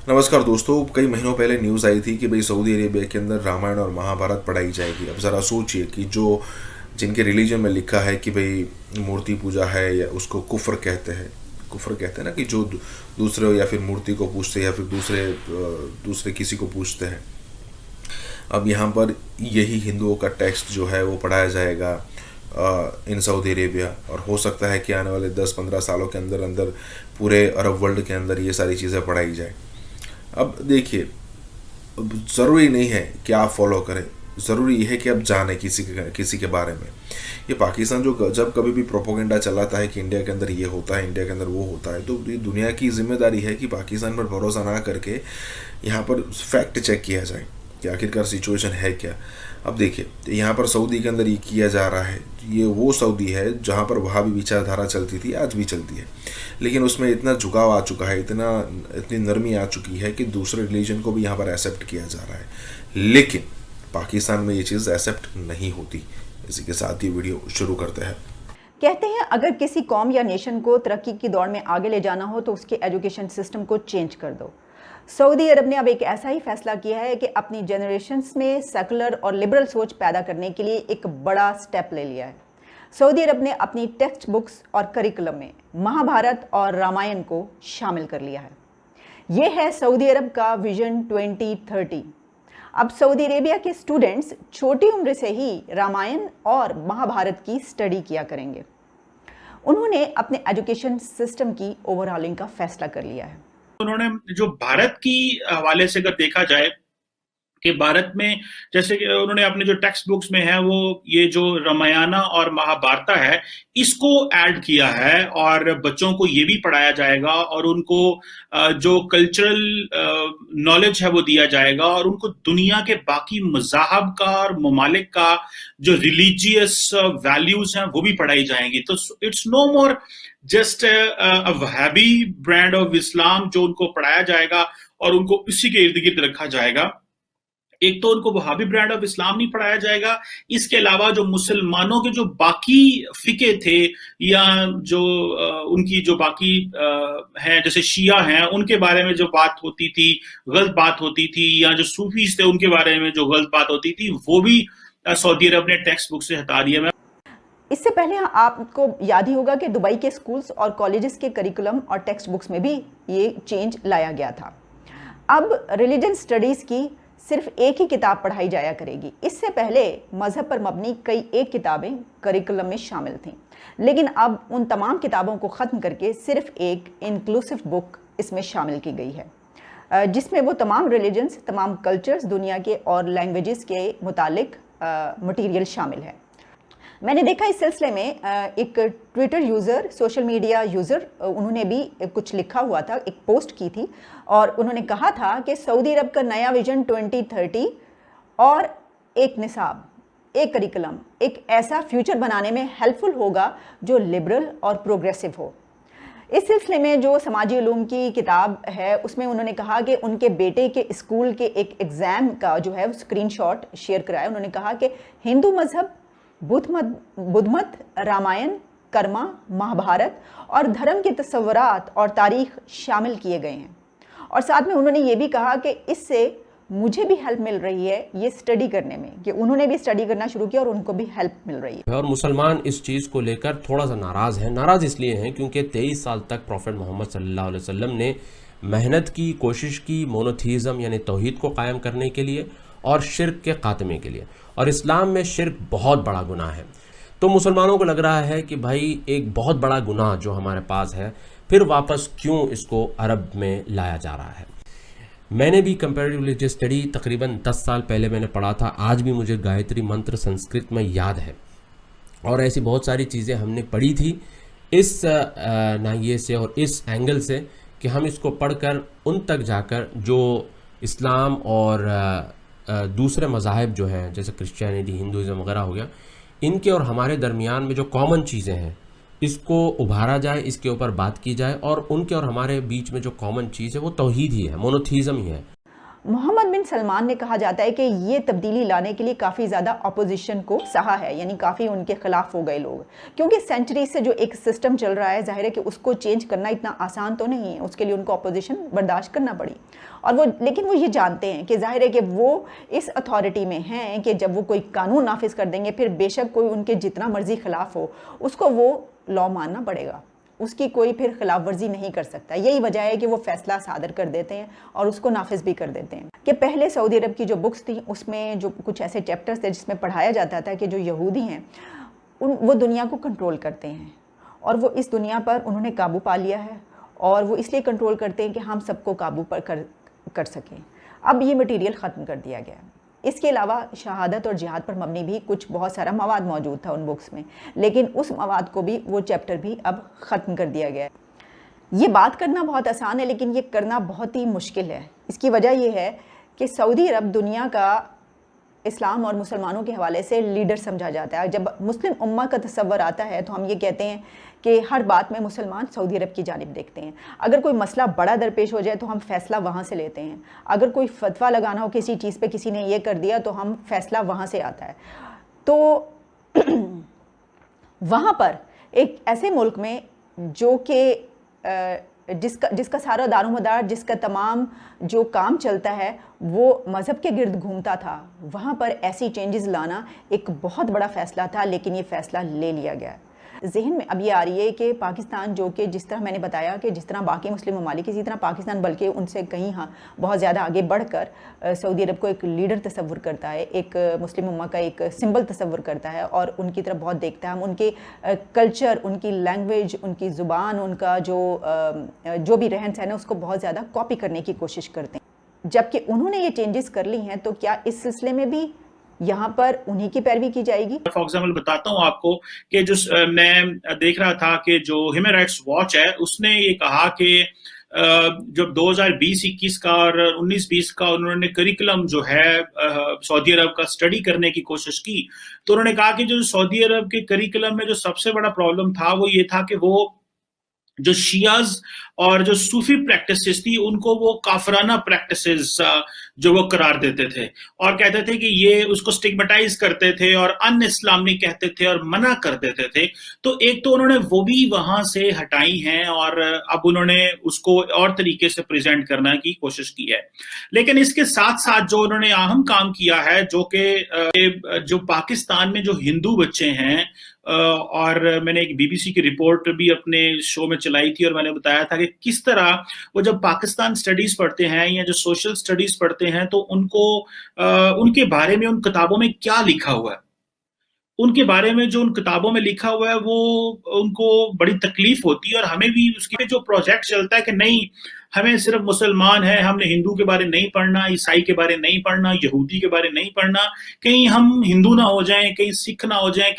नमस्कार दोस्तों, कई महीनों पहले न्यूज़ आई थी कि भाई सऊदी अरेबिया के अंदर रामायण और महाभारत पढ़ाई जाएगी। अब ज़रा सोचिए कि जो जिनके रिलीजन में लिखा है कि भाई मूर्ति पूजा है या उसको कुफ्र कहते हैं ना, कि जो दूसरे या फिर मूर्ति को पूजते हैं या फिर दूसरे किसी को पूजते हैं। अब यहाँ पर यही हिंदुओं का टेक्स्ट जो है वो पढ़ाया जाएगा इन सऊदी अरेबिया, और हो सकता है कि आने वाले 10-15 सालों के अंदर पूरे अरब वर्ल्ड के अंदर ये सारी चीज़ें पढ़ाई जाए। अब देखिए, ज़रूरी नहीं है कि आप फॉलो करें, ज़रूरी है कि आप जानें किसी के बारे में। ये पाकिस्तान जब कभी भी प्रोपोगेंडा चलाता है कि इंडिया के अंदर ये होता है, इंडिया के अंदर वो होता है, तो ये दुनिया की जिम्मेदारी है कि पाकिस्तान पर भरोसा ना करके यहाँ पर फैक्ट चेक किया जाए कि आखिरकार सिचुएशन है क्या। अब देखिए, यहाँ पर सऊदी के अंदर ये किया जा रहा है, ये वो सऊदी है जहाँ पर वहाँ भी विचारधारा चलती थी, आज भी चलती है, लेकिन उसमें इतना झुकाव आ चुका है, इतनी नरमी आ चुकी है कि दूसरे रिलीजन को भी यहाँ पर एक्सेप्ट किया जा रहा है। लेकिन पाकिस्तान में ये चीज़ एक्सेप्ट नहीं होती। इसी के साथ ही वीडियो शुरू करते हैं। कहते हैं अगर किसी कौम या नेशन को तरक्की की दौड़ में आगे ले जाना हो तो उसके एजुकेशन सिस्टम को चेंज कर दो। सऊदी अरब ने अब एक ऐसा ही फैसला किया है कि अपनी जनरेशन्स में सेकुलर और लिबरल सोच पैदा करने के लिए एक बड़ा स्टेप ले लिया है। सऊदी अरब ने अपनी टेक्स्ट बुक्स और करिकुलम में महाभारत और रामायण को शामिल कर लिया है। ये है सऊदी अरब का विजन 2030। अब सऊदी अरेबिया के स्टूडेंट्स छोटी उम्र से ही रामायण और महाभारत की स्टडी किया करेंगे। उन्होंने अपने एजुकेशन सिस्टम की ओवरऑलिंग का फैसला कर लिया है। उन्होंने जो भारत की हवाले से अगर देखा जाए कि भारत में जैसे कि उन्होंने अपने जो टेक्स्ट बुक्स में है वो ये जो रामायण और महाभारत है इसको ऐड किया है, और बच्चों को ये भी पढ़ाया जाएगा और उनको जो कल्चरल नॉलेज है वो दिया जाएगा, और उनको दुनिया के बाकी मज़ाहब का और ममालिक का जो रिलीजियस वैल्यूज हैं वो भी पढ़ाई जाएंगी। तो it's no more just a Wahhabi brand of Islam जो उनको पढ़ाया जाएगा और उनको इसी के इर्द गिर्द रखा जाएगा। एक तो उनको वहाबी ब्रांड ऑफ इस्लाम नहीं पढ़ाया जाएगा, इसके अलावा जो मुसलमानों के जो बाकी फिके थे या जो उनकी जो बाकी हैं जैसे शिया हैं उनके बारे में जो बात होती थी, गलत बात होती थी, या जो सूफीज थे उनके बारे में जो गलत बात होती थी, वो भी सऊदी अरब ने टेक्स्ट बुक से हटा दिया। इससे पहले आपको याद ही होगा कि दुबई के स्कूल्स और कॉलेजेस के करिकुलम और टेक्स्ट बुक्स में भी ये चेंज लाया गया था। अब रिलीजन स्टडीज़ की सिर्फ एक ही किताब पढ़ाई जाया करेगी। इससे पहले मज़हब पर मबनी कई एक किताबें करिकुलम में शामिल थीं, लेकिन अब उन तमाम किताबों को ख़त्म करके सिर्फ एक इंक्लूसिव बुक इसमें शामिल की गई है, जिसमें वो तमाम रिलीजन्स, तमाम कल्चर्स, दुनिया के और लैंग्वेजेस के मुतालिक मटीरियल शामिल है। मैंने देखा इस सिलसिले में एक Twitter user, social media user, उन्होंने भी कुछ लिखा हुआ था, एक पोस्ट की थी, और उन्होंने कहा था कि सऊदी अरब का नया विजन 2030 और एक निसाब, एक करिकुलम, एक ऐसा फ्यूचर बनाने में हेल्पफुल होगा जो लिबरल और प्रोग्रेसिव हो। इस सिलसिले में जो समाजी उलूम की किताब है उसमें उन्होंने कहा कि उनके बेटे के स्कूल के एक एग्ज़ाम का जो है स्क्रीनशॉट शेयर कराया। उन्होंने कहा कि हिंदू मज़हब, बुद्ध मत, रामायण, कर्मा, महाभारत और धर्म के तस्वुरात और तारीख शामिल किए गए हैं, और साथ में उन्होंने ये भी कहा कि इससे मुझे भी हेल्प मिल रही है ये स्टडी करने में, कि उन्होंने भी स्टडी करना शुरू किया और उनको भी हेल्प मिल रही है। और मुसलमान इस चीज़ को लेकर थोड़ा सा नाराज़ हैं। नाराज़ इसलिए हैं क्योंकि 23 साल तक प्रॉफेट मोहम्मद सल्लल्लाहु अलैहि वसल्लम ने मेहनत की, कोशिश की मोनोथीज़म यानी तौहीद को कायम करने के लिए और शिर्क के खात्मे के लिए, और इस्लाम में शिर्क बहुत बड़ा गुनाह है। तो मुसलमानों को लग रहा है कि भाई एक बहुत बड़ा गुनाह जो हमारे पास है, फिर वापस क्यों इसको अरब में लाया जा रहा है। मैंने भी कंपैरेटिव रिलीजियस स्टडी तकरीबन 10 साल पहले मैंने पढ़ा था, आज भी मुझे गायत्री मंत्र संस्कृत में याद है, और ऐसी बहुत सारी चीज़ें हमने पढ़ी थी इस नाहिए से और इस एंगल से कि हम इसको पढ़कर उन तक जाकर जो इस्लाम और दूसरे मज़ाहिब जो हैं जैसे क्रिश्चियनिटी, हिंदुज़म वगैरह हो गया, इनके और हमारे दरमियान में जो कॉमन चीज़ें हैं इसको उभारा जाए, इसके ऊपर बात की जाए, और उनके और हमारे बीच में जो कॉमन चीज़ है वो तौहीद ही है, मोनोथीज़म ही है। मोहम्मद बिन सलमान ने कहा जाता है कि ये तब्दीली लाने के लिए काफ़ी ज़्यादा अपोजिशन को सहा है, यानी काफ़ी उनके खिलाफ हो गए लोग, क्योंकि सेंचुरी से जो एक सिस्टम चल रहा है, जाहिर है कि उसको चेंज करना इतना आसान तो नहीं है, उसके लिए उनको अपोजिशन बर्दाश्त करना पड़ी। और वो लेकिन वो ये जानते हैं कि जाहिर है कि वो इस अथॉरिटी में हैं कि जब वो कोई कानून नाफिज कर देंगे, फिर बेशक कोई उनके जितना मर्जी खिलाफ हो उसको वो लॉ मानना पड़ेगा, उसकी कोई फिर खिलाफ वर्जी नहीं कर सकता। यही वजह है कि वो फैसला सादर कर देते हैं और उसको नाफिज भी कर देते हैं। कि पहले सऊदी अरब की जो बुक्स थी उसमें जो कुछ ऐसे चैप्टर्स थे जिसमें पढ़ाया जाता था कि जो यहूदी हैं वो दुनिया को कंट्रोल करते हैं, और वो इस दुनिया पर उन्होंने काबू पा लिया है, और वो इसलिए कंट्रोल करते हैं कि हम सबको काबू पर कर सकें। अब ये मटीरियल ख़त्म कर दिया गया। इसके अलावा शहादत और जिहाद पर मबनी भी कुछ बहुत सारा मवाद मौजूद था उन बुक्स में, लेकिन उस मवाद को भी, वो चैप्टर भी अब ख़त्म कर दिया गया है। ये बात करना बहुत आसान है, लेकिन ये करना बहुत ही मुश्किल है। इसकी वजह यह है कि सऊदी अरब दुनिया का इस्लाम और मुसलमानों के हवाले से लीडर समझा जाता है। जब मुस्लिम उम्मा का तस्वर आता है तो हम ये कहते हैं कि हर बात में मुसलमान सऊदी अरब की जानिब देखते हैं। अगर कोई मसला बड़ा दरपेश हो जाए तो हम फ़ैसला वहाँ से लेते हैं। अगर कोई फतवा लगाना हो किसी चीज़ पे, किसी ने ये कर दिया, तो हम फैसला वहाँ से आता है। तो वहाँ पर एक ऐसे मुल्क में जो कि जिसका सारा दारोमदार, जिसका तमाम जो काम चलता है वो मज़हब के गिर्द घूमता था, वहाँ पर ऐसी चेंजेस लाना एक बहुत बड़ा फ़ैसला था, लेकिन ये फ़ैसला ले लिया गया। जहन में अब ये आ रही है कि पाकिस्तान, जो कि जिस तरह मैंने बताया कि जिस तरह बाकी मुस्लिम ममालिक, इसी तरह पाकिस्तान बल्कि उनसे कहीं बहुत ज़्यादा आगे बढ़कर सऊदी अरब को एक लीडर तस्वुर करता है, एक मुस्लिम उम्मा का एक सिंबल तस्वुर करता है, और उनकी तरफ बहुत देखता है। हम उनके कल्चर, उनकी लैंग्वेज, उनकी ज़ुबान, उनका जो भी रहन सहन है उसको बहुत ज़्यादा कॉपी करने की कोशिश करते हैं। जबकि उन्होंने ये चेंजेस कर ली हैं, तो क्या इस सिलसिले में भी यहाँ पर उन्हीं की पैरवी की जाएगी? फॉर एग्जाम्पल बताता हूँ आपको कि जो मैं देख रहा था कि जो ह्यूमन राइट्स वॉच है उसने ये कहा कि जब 2020-21 का और 19-20 का उन्होंने करिकुलम जो है सऊदी अरब का स्टडी करने की कोशिश की, तो उन्होंने कहा कि जो सऊदी अरब के करिकुलम में जो सबसे बड़ा प्रॉब्लम था वो ये था कि वो जो शियाज और जो सूफी प्रैक्टिसेस थी उनको वो काफराना प्रैक्टिसेस जो वो करार देते थे, और कहते थे कि ये उसको स्टिग्मेटाइज करते थे और अन इस्लामी कहते थे और मना कर देते थे। तो एक तो उन्होंने वो भी वहां से हटाई हैं और अब उन्होंने उसको और तरीके से प्रेजेंट करने की कोशिश की है। लेकिन इसके साथ साथ जो उन्होंने अहम काम किया है, जो कि जो पाकिस्तान में जो हिंदू बच्चे हैं, और मैंने एक बीबीसी की रिपोर्ट भी अपने शो में चलाई थी और मैंने बताया था कि किस तरह वो जब पाकिस्तान स्टडीज पढ़ते हैं या जो सोशल स्टडीज पढ़ते हैं तो उनको उनके बारे में उन किताबों में क्या लिखा हुआ है, उनके बारे में जो उन किताबों में लिखा हुआ है वो उनको बड़ी तकलीफ होती है। और हमें भी उसके जो प्रोजेक्ट चलता है कि नहीं, हमें सिर्फ मुसलमान है, हमने हिंदू के बारे नहीं पढ़ना, ईसाई के बारे नहीं पढ़ना, यहूदी के बारे नहीं पढ़ना, कहीं हम हिंदू ना हो जाएं, कहीं सिख ना हो जाएं,